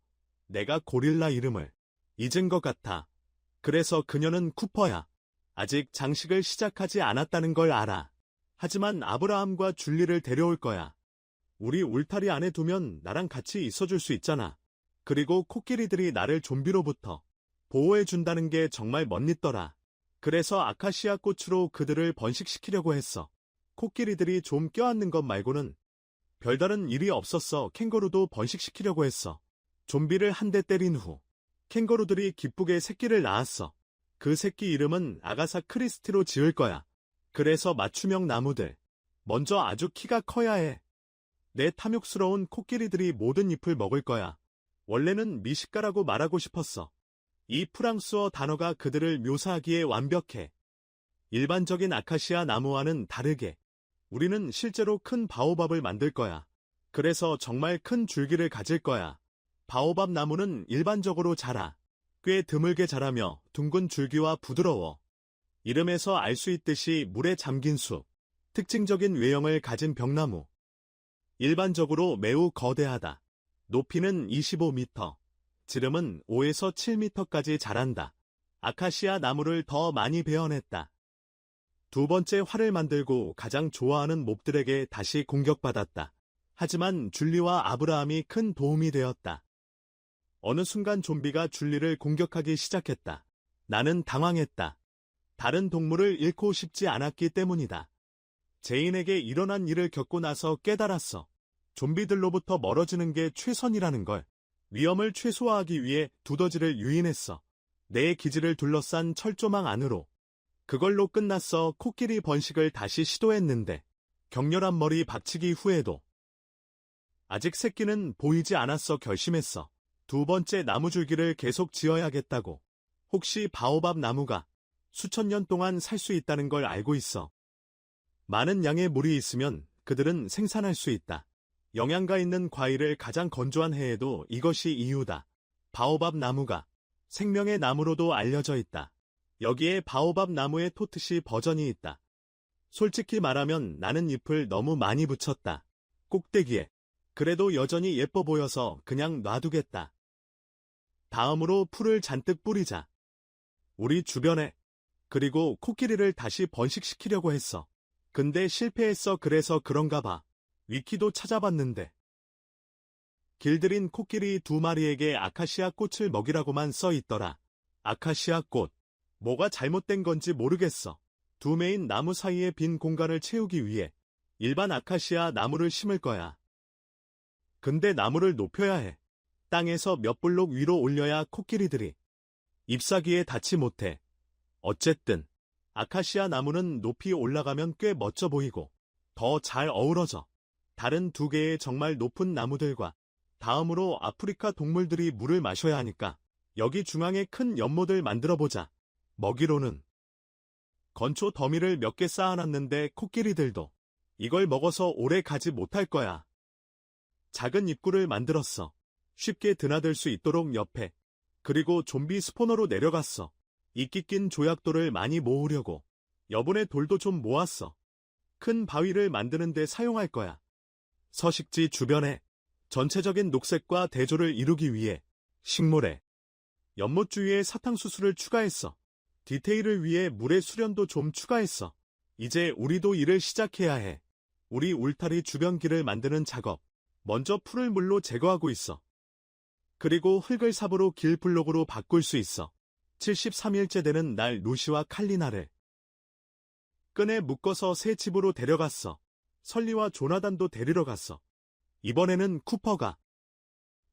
내가 고릴라 이름을 잊은 것 같아. 그래서 그녀는 쿠퍼야. 아직 장식을 시작하지 않았다는 걸 알아. 하지만 아브라함과 줄리를 데려올 거야. 우리 울타리 안에 두면 나랑 같이 있어줄 수 있잖아. 그리고 코끼리들이 나를 좀비로부터 보호해준다는 게 정말 멋있더라. 그래서 아카시아 꽃으로 그들을 번식시키려고 했어. 코끼리들이 좀 껴안는 것 말고는 별다른 일이 없었어. 캥거루도 번식시키려고 했어. 좀비를 한 대 때린 후 캥거루들이 기쁘게 새끼를 낳았어. 그 새끼 이름은 아가사 크리스티로 지을 거야. 그래서 맞춤형 나무들. 먼저 아주 키가 커야 해. 내 탐욕스러운 코끼리들이 모든 잎을 먹을 거야. 원래는 미식가라고 말하고 싶었어. 이 프랑스어 단어가 그들을 묘사하기에 완벽해. 일반적인 아카시아 나무와는 다르게 우리는 실제로 큰 바오밥을 만들 거야. 그래서 정말 큰 줄기를 가질 거야. 바오밥 나무는 일반적으로 자라. 꽤 드물게 자라며 둥근 줄기와 부드러워. 이름에서 알 수 있듯이 물에 잠긴 숲. 특징적인 외형을 가진 벽나무. 일반적으로 매우 거대하다. 높이는 25m, 지름은 5에서 7m까지 자란다. 아카시아 나무를 더 많이 베어냈다. 두 번째 활을 만들고 가장 좋아하는 몹들에게 다시 공격받았다. 하지만 줄리와 아브라함이 큰 도움이 되었다. 어느 순간 좀비가 줄리를 공격하기 시작했다. 나는 당황했다. 다른 동물을 잃고 싶지 않았기 때문이다. 제인에게 일어난 일을 겪고 나서 깨달았어. 좀비들로부터 멀어지는 게 최선이라는 걸. 위험을 최소화하기 위해 두더지를 유인했어. 내 기지를 둘러싼 철조망 안으로. 그걸로 끝났어. 코끼리 번식을 다시 시도했는데 격렬한 머리 박치기 후에도 아직 새끼는 보이지 않았어. 결심했어. 두 번째 나무줄기를 계속 지어야겠다고. 혹시 바오밥 나무가 수천 년 동안 살 수 있다는 걸 알고 있어. 많은 양의 물이 있으면 그들은 생산할 수 있다. 영양가 있는 과일을 가장 건조한 해에도 이것이 이유다. 바오밥 나무가 생명의 나무로도 알려져 있다. 여기에 바오밥 나무의 토트시 버전이 있다. 솔직히 말하면 나는 잎을 너무 많이 붙였다. 꼭대기에. 그래도 여전히 예뻐 보여서 그냥 놔두겠다. 다음으로 풀을 잔뜩 뿌리자. 우리 주변에. 그리고 코끼리를 다시 번식시키려고 했어. 근데 실패했어. 그래서 그런가 봐. 위키도 찾아봤는데 길들인 코끼리 2마리에게 아카시아 꽃을 먹이라고만 써 있더라. 아카시아 꽃. 뭐가 잘못된 건지 모르겠어. 두 메인 나무 사이의 빈 공간을 채우기 위해 일반 아카시아 나무를 심을 거야. 근데 나무를 높여야 해. 땅에서 몇 블록 위로 올려야 코끼리들이 잎사귀에 닿지 못해. 어쨌든 아카시아 나무는 높이 올라가면 꽤 멋져 보이고 더 잘 어우러져. 다른 두 개의 정말 높은 나무들과. 다음으로 아프리카 동물들이 물을 마셔야 하니까 여기 중앙에 큰 연못을 만들어보자. 먹이로는 건초 더미를 몇 개 쌓아놨는데 코끼리들도 이걸 먹어서 오래 가지 못할 거야. 작은 입구를 만들었어. 쉽게 드나들 수 있도록 옆에. 그리고 좀비 스포너로 내려갔어. 이끼 낀 조약돌을 많이 모으려고. 여분의 돌도 좀 모았어. 큰 바위를 만드는 데 사용할 거야. 서식지 주변에 전체적인 녹색과 대조를 이루기 위해 식물에 연못 주위에 사탕수수를 추가했어. 디테일을 위해 물의 수련도 좀 추가했어. 이제 우리도 일을 시작해야 해. 우리 울타리 주변 길을 만드는 작업. 먼저 풀을 물로 제거하고 있어. 그리고 흙을 삽으로 길 블록으로 바꿀 수 있어. 73일째 되는 날 루시와 칼리나를 끈에 묶어서 새 집으로 데려갔어. 설리와 조나단도 데리러 갔어. 이번에는 쿠퍼가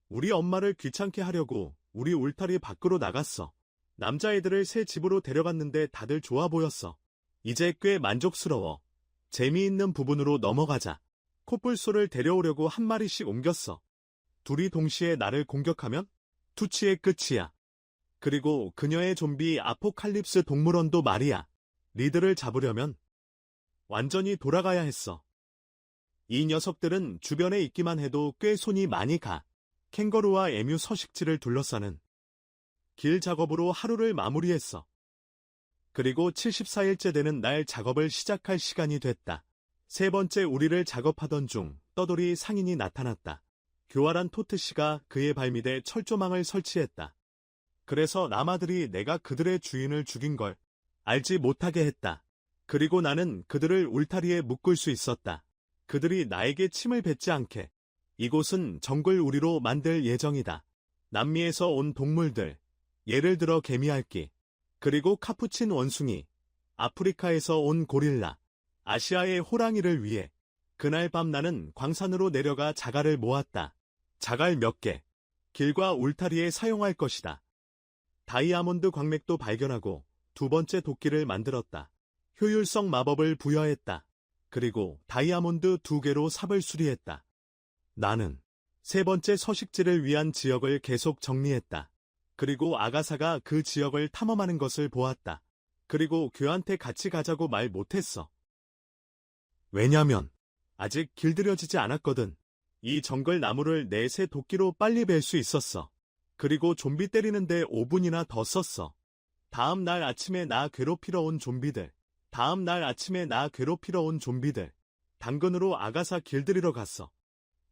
우리 엄마를 귀찮게 하려고 우리 울타리 밖으로 나갔어. 남자애들을 새 집으로 데려갔는데 다들 좋아 보였어. 이제 꽤 만족스러워. 재미있는 부분으로 넘어가자. 코뿔소를 데려오려고 한 마리씩 옮겼어. 둘이 동시에 나를 공격하면 투치의 끝이야. 그리고 그녀의 좀비 아포칼립스 동물원도 말이야. 리드를 잡으려면 완전히 돌아가야 했어. 이 녀석들은 주변에 있기만 해도 꽤 손이 많이 가. 캥거루와 에뮤 서식지를 둘러싸는 길 작업으로 하루를 마무리했어. 그리고 74일째 되는 날 작업을 시작할 시간이 됐다. 세 번째 우리를 작업하던 중 떠돌이 상인이 나타났다. 교활한 토트씨가 그의 발밑에 철조망을 설치했다. 그래서 남아들이 내가 그들의 주인을 죽인 걸 알지 못하게 했다. 그리고 나는 그들을 울타리에 묶을 수 있었다. 그들이 나에게 침을 뱉지 않게. 이곳은 정글 우리로 만들 예정이다. 남미에서 온 동물들, 예를 들어 개미핥기, 그리고 카푸친 원숭이, 아프리카에서 온 고릴라, 아시아의 호랑이를 위해 그날 밤 나는 광산으로 내려가 자갈을 모았다. 자갈 몇 개, 길과 울타리에 사용할 것이다. 다이아몬드 광맥도 발견하고 두 번째 도끼를 만들었다. 효율성 마법을 부여했다. 그리고 다이아몬드 2개로 삽을 수리했다. 나는 세 번째 서식지를 위한 지역을 계속 정리했다. 그리고 아가사가 그 지역을 탐험하는 것을 보았다. 그리고 그한테 같이 가자고 말 못했어. 왜냐면 아직 길들여지지 않았거든. 이 정글 나무를 내 새 도끼로 빨리 벨 수 있었어. 그리고 좀비 때리는데 5분이나 더 썼어. 다음 날 아침에 나 괴롭히러 온 좀비들. 당근으로 아가사 길들이러 갔어.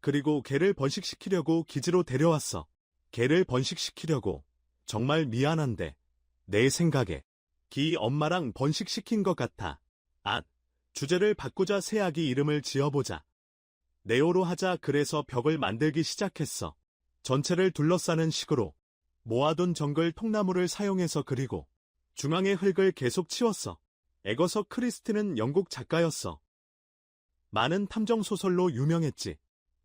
그리고 개를 번식시키려고 기지로 데려왔어. 개를 번식시키려고. 정말 미안한데 내 생각에 기 엄마랑 번식시킨 것 같아. 주제를 바꾸자. 새 아기 이름을 지어보자. 네오로 하자. 그래서 벽을 만들기 시작했어. 전체를 둘러싸는 식으로 모아둔 정글 통나무를 사용해서. 그리고 중앙의 흙을 계속 치웠어. 에거서 크리스티는 영국 작가였어. 많은 탐정소설로 유명했지.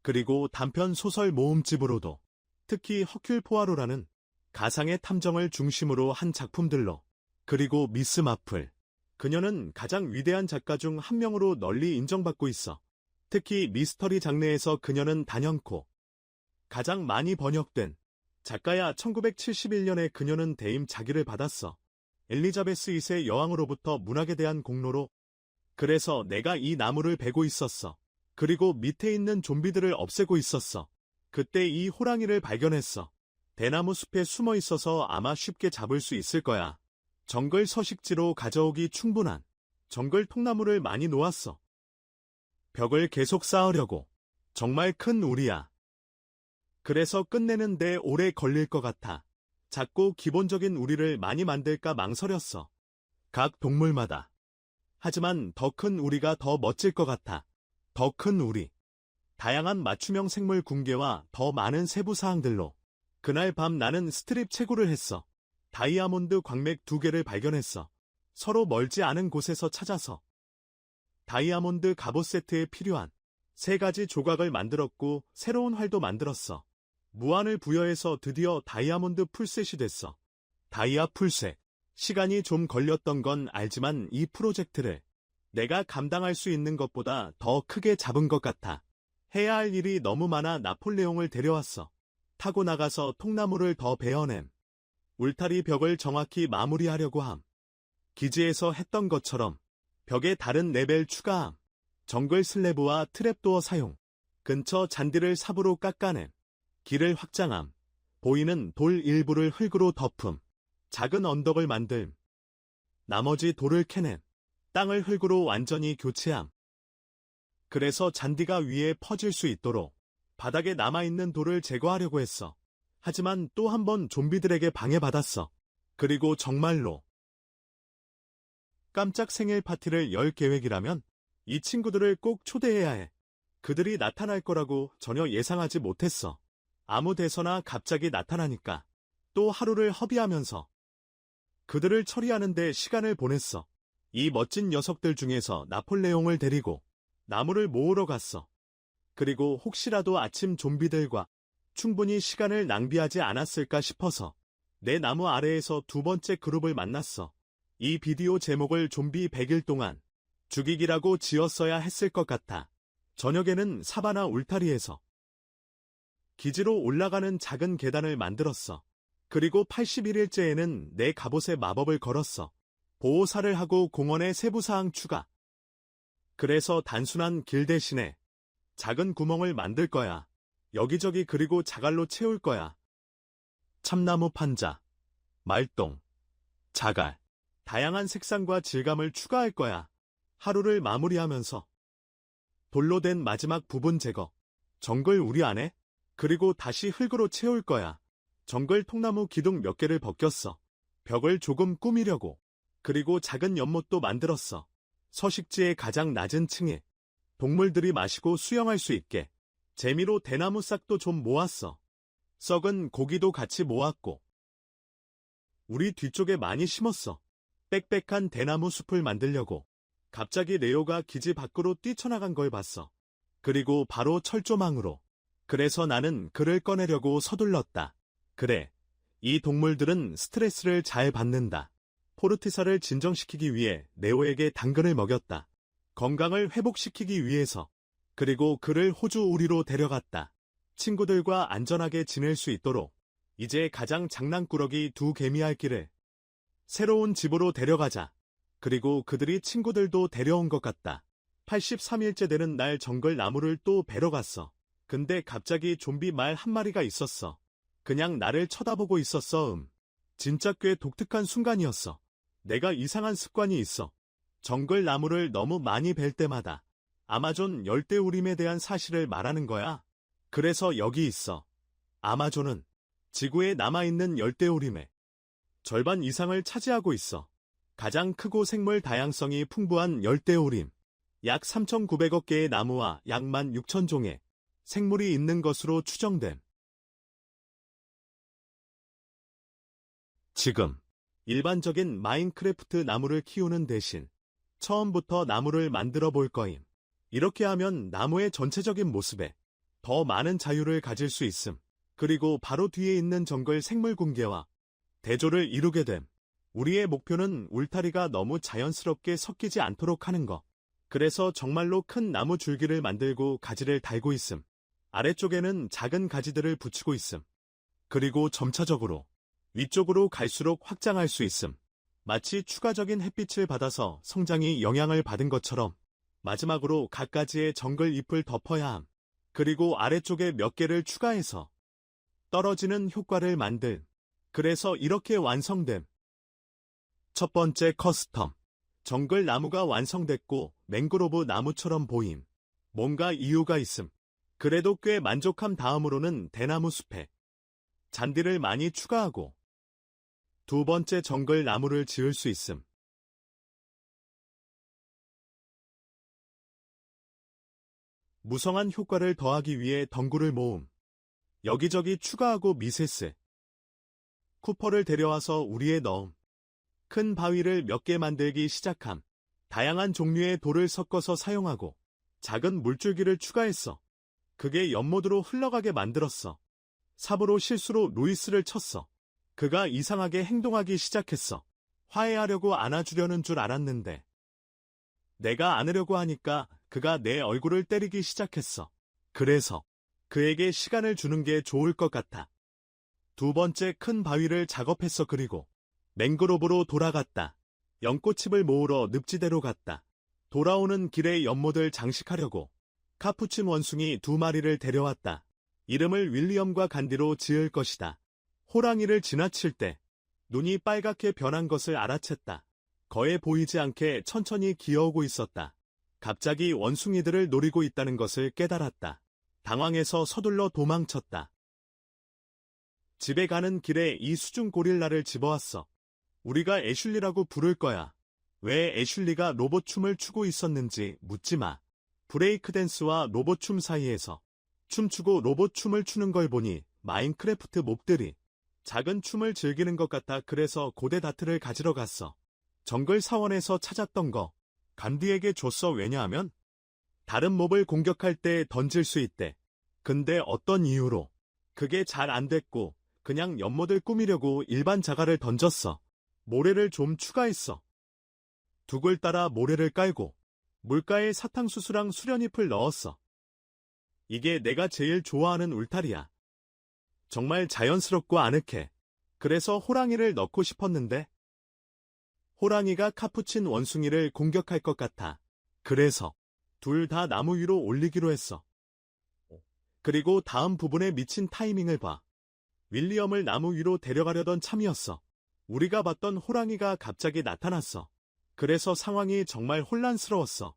그리고 단편 소설 모음집으로도. 특히 허큘 포아로라는 가상의 탐정을 중심으로 한 작품들로. 그리고 미스 마플. 그녀는 가장 위대한 작가 중 한 명으로 널리 인정받고 있어. 특히 미스터리 장르에서 그녀는 단연코 가장 많이 번역된 작가야. 1971년에 그녀는 대임 자기를 받았어. 엘리자베스 2세 여왕으로부터 문학에 대한 공로로. 그래서 내가 이 나무를 베고 있었어. 그리고 밑에 있는 좀비들을 없애고 있었어. 그때 이 호랑이를 발견했어. 대나무 숲에 숨어 있어서 아마 쉽게 잡을 수 있을 거야. 정글 서식지로 가져오기 충분한 정글 통나무를 많이 놓았어. 벽을 계속 쌓으려고. 정말 큰 우리야. 그래서 끝내는데 오래 걸릴 것 같아. 작고 기본적인 우리를 많이 만들까 망설였어. 각 동물마다. 하지만 더 큰 우리가 더 멋질 것 같아. 더 큰 우리. 다양한 맞춤형 생물 군계와 더 많은 세부 사항들로. 그날 밤 나는 스트립 채굴을 했어. 다이아몬드 광맥 2개를 발견했어. 서로 멀지 않은 곳에서 찾아서. 다이아몬드 갑옷 세트에 필요한 3가지 조각을 만들었고 새로운 활도 만들었어. 무한을 부여해서 드디어 다이아몬드 풀셋이 됐어. 다이아 풀셋. 시간이 좀 걸렸던 건 알지만 이 프로젝트를 내가 감당할 수 있는 것보다 더 크게 잡은 것 같아. 해야 할 일이 너무 많아. 나폴레옹을 데려왔어. 타고 나가서 통나무를 더 베어냄. 울타리 벽을 정확히 마무리하려고 함. 기지에서 했던 것처럼 벽에 다른 레벨 추가함. 정글 슬래브와 트랩도어 사용. 근처 잔디를 삽으로 깎아냄. 길을 확장함. 보이는 돌 일부를 흙으로 덮음. 작은 언덕을 만듦. 나머지 돌을 캐냄. 땅을 흙으로 완전히 교체함. 그래서 잔디가 위에 퍼질 수 있도록 바닥에 남아있는 돌을 제거하려고 했어. 하지만 또 한 번 좀비들에게 방해받았어. 그리고 정말로 깜짝 생일 파티를 열 계획이라면 이 친구들을 꼭 초대해야 해. 그들이 나타날 거라고 전혀 예상하지 못했어. 아무 데서나 갑자기 나타나니까 또 하루를 허비하면서 그들을 처리하는데 시간을 보냈어. 이 멋진 녀석들 중에서 나폴레옹을 데리고 나무를 모으러 갔어. 그리고 혹시라도 아침 좀비들과 충분히 시간을 낭비하지 않았을까 싶어서 내 나무 아래에서 두 번째 그룹을 만났어. 이 비디오 제목을 좀비 100일 동안 죽이기라고 지었어야 했을 것 같아. 저녁에는 사바나 울타리에서 기지로 올라가는 작은 계단을 만들었어. 그리고 81일째에는 내 갑옷에 마법을 걸었어. 보호사를 하고 공원에 세부사항 추가. 그래서 단순한 길 대신에 작은 구멍을 만들 거야. 여기저기. 그리고 자갈로 채울 거야. 참나무 판자, 말똥, 자갈, 다양한 색상과 질감을 추가할 거야. 하루를 마무리하면서 돌로 된 마지막 부분 제거. 정글 우리 안 해? 그리고 다시 흙으로 채울 거야. 정글 통나무 기둥 몇 개를 벗겼어. 벽을 조금 꾸미려고. 그리고 작은 연못도 만들었어. 서식지의 가장 낮은 층에 동물들이 마시고 수영할 수 있게. 재미로 대나무 싹도 좀 모았어. 썩은 고기도 같이 모았고. 우리 뒤쪽에 많이 심었어. 빽빽한 대나무 숲을 만들려고. 갑자기 레오가 기지 밖으로 뛰쳐나간 걸 봤어. 그리고 바로 철조망으로. 그래서 나는 그를 꺼내려고 서둘렀다. 그래, 이 동물들은 스트레스를 잘 받는다. 포르티사를 진정시키기 위해 레오에게 당근을 먹였다. 건강을 회복시키기 위해서. 그리고 그를 호주 우리로 데려갔다. 친구들과 안전하게 지낼 수 있도록. 이제 가장 장난꾸러기 두 개미알길을 새로운 집으로 데려가자. 그리고 그들이 친구들도 데려온 것 같다. 83일째 되는 날 정글 나무를 또 베러 갔어. 근데 갑자기 좀비 말 한 마리가 있었어. 그냥 나를 쳐다보고 있었어. 진짜 꽤 독특한 순간이었어. 내가 이상한 습관이 있어. 정글 나무를 너무 많이 벨 때마다 아마존 열대우림에 대한 사실을 말하는 거야. 그래서 여기 있어. 아마존은 지구에 남아있는 열대우림의 절반 이상을 차지하고 있어. 가장 크고 생물 다양성이 풍부한 열대우림. 약 3,900억 개의 나무와 약 16,000종의 생물이 있는 것으로 추정됨. 지금 일반적인 마인크래프트 나무를 키우는 대신 처음부터 나무를 만들어 볼 거임. 이렇게 하면 나무의 전체적인 모습에 더 많은 자유를 가질 수 있음. 그리고 바로 뒤에 있는 정글 생물 군계와 대조를 이루게 됨. 우리의 목표는 울타리가 너무 자연스럽게 섞이지 않도록 하는 것. 그래서 정말로 큰 나무 줄기를 만들고 가지를 달고 있음. 아래쪽에는 작은 가지들을 붙이고 있음. 그리고 점차적으로 위쪽으로 갈수록 확장할 수 있음. 마치 추가적인 햇빛을 받아서 성장이 영향을 받은 것처럼 마지막으로 갖가지의 정글 잎을 덮어야 함. 그리고 아래쪽에 몇 개를 추가해서 떨어지는 효과를 만들. 그래서 이렇게 완성됨. 첫 번째 커스텀. 정글 나무가 완성됐고 맹그로브 나무처럼 보임. 뭔가 이유가 있음. 그래도 꽤 만족함. 다음으로는 대나무 숲에 잔디를 많이 추가하고 두 번째 정글 나무를 지을 수 있음. 무성한 효과를 더하기 위해 덩굴을 모음. 여기저기 추가하고 미세스. 쿠퍼를 데려와서 우리에 넣음. 큰 바위를 몇 개 만들기 시작함. 다양한 종류의 돌을 섞어서 사용하고 작은 물줄기를 추가했어. 그게 연못으로 흘러가게 만들었어. 삽으로 실수로 루이스를 쳤어. 그가 이상하게 행동하기 시작했어. 화해하려고 안아주려는 줄 알았는데 내가 안으려고 하니까 그가 내 얼굴을 때리기 시작했어. 그래서 그에게 시간을 주는 게 좋을 것 같아. 두 번째 큰 바위를 작업했어. 그리고 맹그로브로 돌아갔다. 연꽃칩을 모으러 늪지대로 갔다. 돌아오는 길에 연못을 장식하려고 카푸친 원숭이 두 마리를 데려왔다. 이름을 윌리엄과 간디로 지을 것이다. 호랑이를 지나칠 때 눈이 빨갛게 변한 것을 알아챘다. 거에 보이지 않게 천천히 기어오고 있었다. 갑자기 원숭이들을 노리고 있다는 것을 깨달았다. 당황해서 서둘러 도망쳤다. 집에 가는 길에 이 수중 고릴라를 집어왔어. 우리가 애슐리라고 부를 거야. 왜 애슐리가 로봇춤을 추고 있었는지 묻지 마. 브레이크 댄스와 로봇춤 사이에서 춤추고 로봇춤을 추는 걸 보니 마인크래프트 몹들이 작은 춤을 즐기는 것 같아. 그래서 고대 다트를 가지러 갔어. 정글 사원에서 찾았던 거 간디에게 줬어. 왜냐하면 다른 몹을 공격할 때 던질 수 있대. 근데 어떤 이유로 그게 잘 안 됐고 그냥 연못을 꾸미려고 일반 자갈을 던졌어. 모래를 좀 추가했어. 둑을 따라 모래를 깔고 물가에 사탕수수랑 수련잎을 넣었어. 이게 내가 제일 좋아하는 울타리야. 정말 자연스럽고 아늑해. 그래서 호랑이를 넣고 싶었는데 호랑이가 카푸친 원숭이를 공격할 것 같아. 그래서 둘 다 나무 위로 올리기로 했어. 그리고 다음 부분에 미친 타이밍을 봐. 윌리엄을 나무 위로 데려가려던 참이었어. 우리가 봤던 호랑이가 갑자기 나타났어. 그래서 상황이 정말 혼란스러웠어.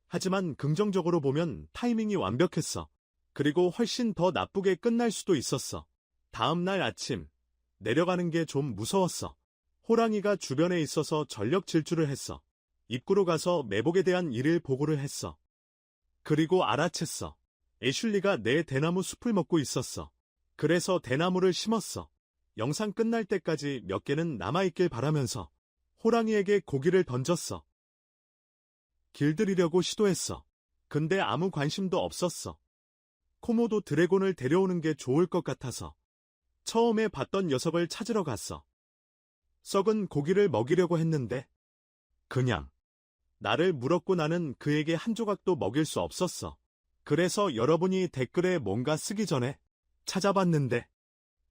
하지만 긍정적으로 보면 타이밍이 완벽했어. 그리고 훨씬 더 나쁘게 끝날 수도 있었어. 다음 날 아침, 내려가는 게 좀 무서웠어. 호랑이가 주변에 있어서 전력 질주를 했어. 입구로 가서 매복에 대한 일일 보고를 했어. 그리고 알아챘어. 애슐리가 내 대나무 숲을 먹고 있었어. 그래서 대나무를 심었어. 영상 끝날 때까지 몇 개는 남아있길 바라면서 호랑이에게 고기를 던졌어. 길들이려고 시도했어. 근데 아무 관심도 없었어. 코모도 드래곤을 데려오는 게 좋을 것 같아서 처음에 봤던 녀석을 찾으러 갔어. 썩은 고기를 먹이려고 했는데 그냥 나를 물었고 나는 그에게 한 조각도 먹일 수 없었어. 그래서 여러분이 댓글에 뭔가 쓰기 전에 찾아봤는데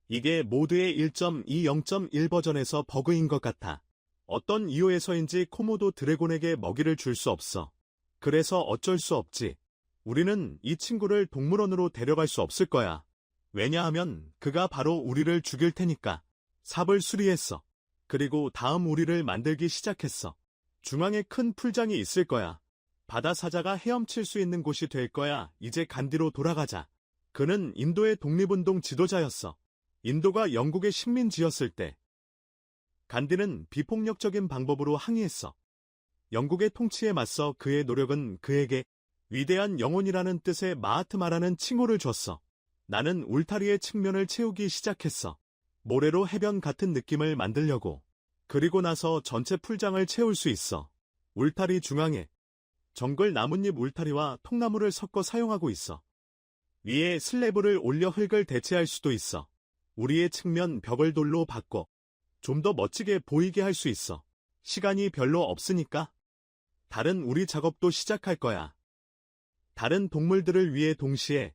이게 모드의 1.2 0.1 버전에서 버그인 것 같아. 어떤 이유에서인지 코모도 드래곤에게 먹이를 줄 수 없어. 그래서 어쩔 수 없지. 우리는 이 친구를 동물원으로 데려갈 수 없을 거야. 왜냐하면 그가 바로 우리를 죽일 테니까. 삽을 수리했어. 그리고 다음 우리를 만들기 시작했어. 중앙에 큰 풀장이 있을 거야. 바다 사자가 헤엄칠 수 있는 곳이 될 거야. 이제 간디로 돌아가자. 그는 인도의 독립운동 지도자였어. 인도가 영국의 식민지였을 때 간디는 비폭력적인 방법으로 항의했어. 영국의 통치에 맞서 그의 노력은 그에게 위대한 영혼이라는 뜻의 마하트마라는 칭호를 줬어. 나는 울타리의 측면을 채우기 시작했어. 모래로 해변 같은 느낌을 만들려고. 그리고 나서 전체 풀장을 채울 수 있어. 울타리 중앙에 정글 나뭇잎 울타리와 통나무를 섞어 사용하고 있어. 위에 슬래브를 올려 흙을 대체할 수도 있어. 우리의 측면 벽을 돌로 바꿔 좀 더 멋지게 보이게 할 수 있어. 시간이 별로 없으니까 다른 우리 작업도 시작할 거야. 다른 동물들을 위해 동시에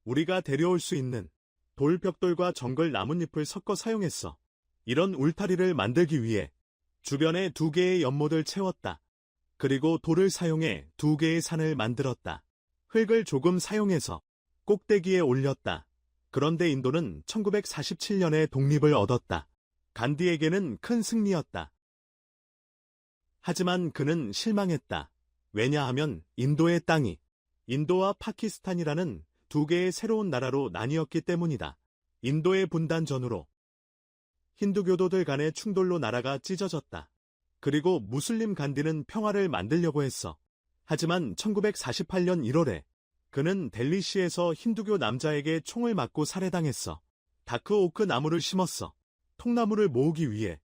우리가 데려올 수 있는 돌벽돌과 정글 나뭇잎을 섞어 사용했어. 이런 울타리를 만들기 위해 주변에 2개의 연못을 채웠다. 그리고 돌을 사용해 2개의 산을 만들었다. 흙을 조금 사용해서 꼭대기에 올렸다. 그런데 인도는 1947년에 독립을 얻었다. 간디에게는 큰 승리였다. 하지만 그는 실망했다. 왜냐하면 인도의 땅이 인도와 파키스탄이라는 2개의 새로운 나라로 나뉘었기 때문이다. 인도의 분단 전후로 힌두교도들 간의 충돌로 나라가 찢어졌다. 그리고 무슬림 간디는 평화를 만들려고 했어. 하지만 1948년 1월에 그는 델리시에서 힌두교 남자에게 총을 맞고 살해당했어. 다크오크 나무를 심었어. 통나무를 모으기 위해.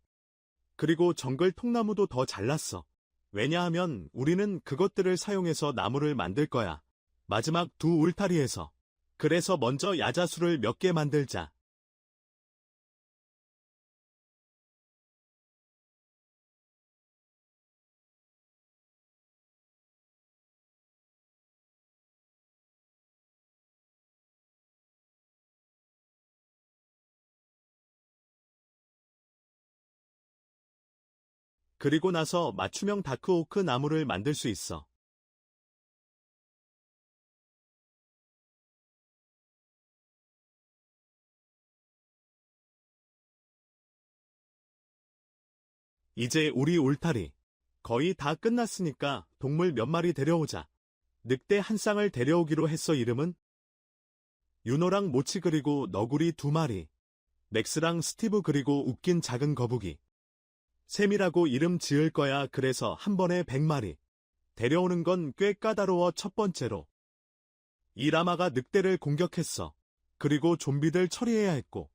그리고 정글 통나무도 더 잘랐어. 왜냐하면 우리는 그것들을 사용해서 나무를 만들 거야. 마지막 2 울타리에서. 그래서 먼저 야자수를 몇 개 만들자. 그리고 나서 맞춤형 다크오크 나무를 만들 수 있어. 이제 우리 울타리 거의 다 끝났으니까 동물 몇 마리 데려오자. 늑대 한 쌍을 데려오기로 했어. 이름은 윤호랑 모치 그리고 너구리 2마리. 맥스랑 스티브 그리고 웃긴 작은 거북이. 샘이라고 이름 지을 거야. 그래서 한 번에 100마리. 데려오는 건 꽤 까다로워. 첫 번째로 이 라마가 늑대를 공격했어. 그리고 좀비들 처리해야 했고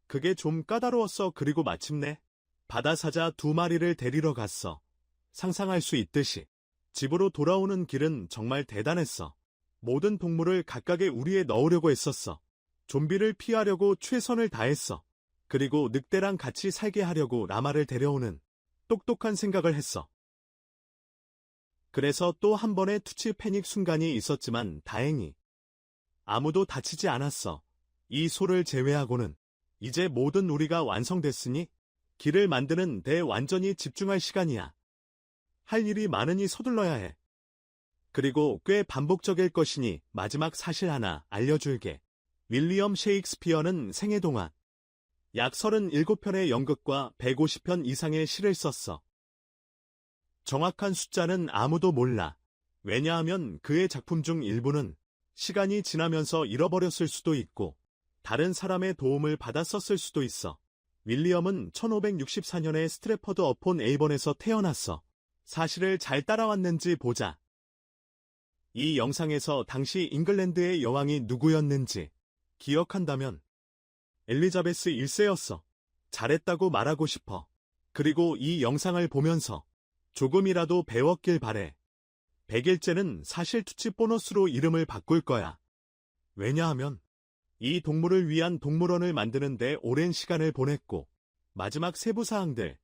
그게 좀 까다로웠어. 그리고 마침내 바다사자 2마리를 데리러 갔어. 상상할 수 있듯이 집으로 돌아오는 길은 정말 대단했어. 모든 동물을 각각의 우리에 넣으려고 했었어. 좀비를 피하려고 최선을 다했어. 그리고 늑대랑 같이 살게 하려고 라마를 데려오는 똑똑한 생각을 했어. 그래서 또 한 번의 투치 패닉 순간이 있었지만 다행히 아무도 다치지 않았어. 이 소를 제외하고는 이제 모든 우리가 완성됐으니 길을 만드는 데 완전히 집중할 시간이야. 할 일이 많으니 서둘러야 해. 그리고 꽤 반복적일 것이니 마지막 사실 하나 알려줄게. 윌리엄 셰익스피어는 생애 동안 약 37편의 연극과 150편 이상의 시를 썼어. 정확한 숫자는 아무도 몰라. 왜냐하면 그의 작품 중 일부는 시간이 지나면서 잃어버렸을 수도 있고 다른 사람의 도움을 받았었을 수도 있어. 윌리엄은 1564년에 스트래퍼드 어폰 에이번에서 태어났어. 사실을 잘 따라왔는지 보자. 이 영상에서 당시 잉글랜드의 여왕이 누구였는지 기억한다면 엘리자베스 1세였어. 잘했다고 말하고 싶어. 그리고 이 영상을 보면서 조금이라도 배웠길 바래. 100일째는 사실 투치 보너스로 이름을 바꿀 거야. 왜냐하면 이 동물을 위한 동물원을 만드는 데 오랜 시간을 보냈고 마지막 세부사항들,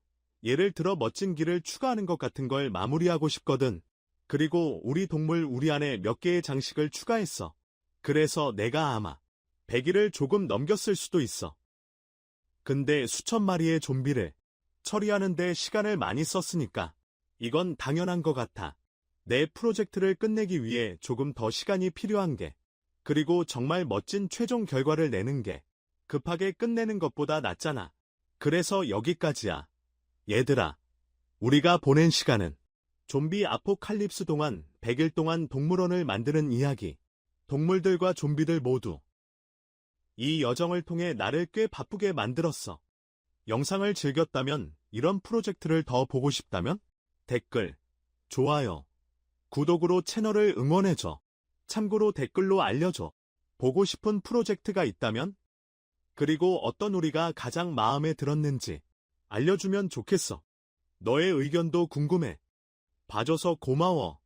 예를 들어 멋진 길을 추가하는 것 같은 걸 마무리하고 싶거든. 그리고 우리 동물 우리 안에 몇 개의 장식을 추가했어. 그래서 내가 아마 100일을 조금 넘겼을 수도 있어. 근데 수천 마리의 좀비를 처리하는 데 시간을 많이 썼으니까 이건 당연한 것 같아. 내 프로젝트를 끝내기 위해 조금 더 시간이 필요한 게, 그리고 정말 멋진 최종 결과를 내는 게 급하게 끝내는 것보다 낫잖아. 그래서 여기까지야. 얘들아, 우리가 보낸 시간은 좀비 아포칼립스 동안 100일 동안 동물원을 만드는 이야기. 동물들과 좀비들 모두 이 여정을 통해 나를 꽤 바쁘게 만들었어. 영상을 즐겼다면, 이런 프로젝트를 더 보고 싶다면 댓글, 좋아요, 구독으로 채널을 응원해줘. 참고로 댓글로 알려줘. 보고 싶은 프로젝트가 있다면? 그리고 어떤 우리가 가장 마음에 들었는지 알려주면 좋겠어. 너의 의견도 궁금해. 봐줘서 고마워.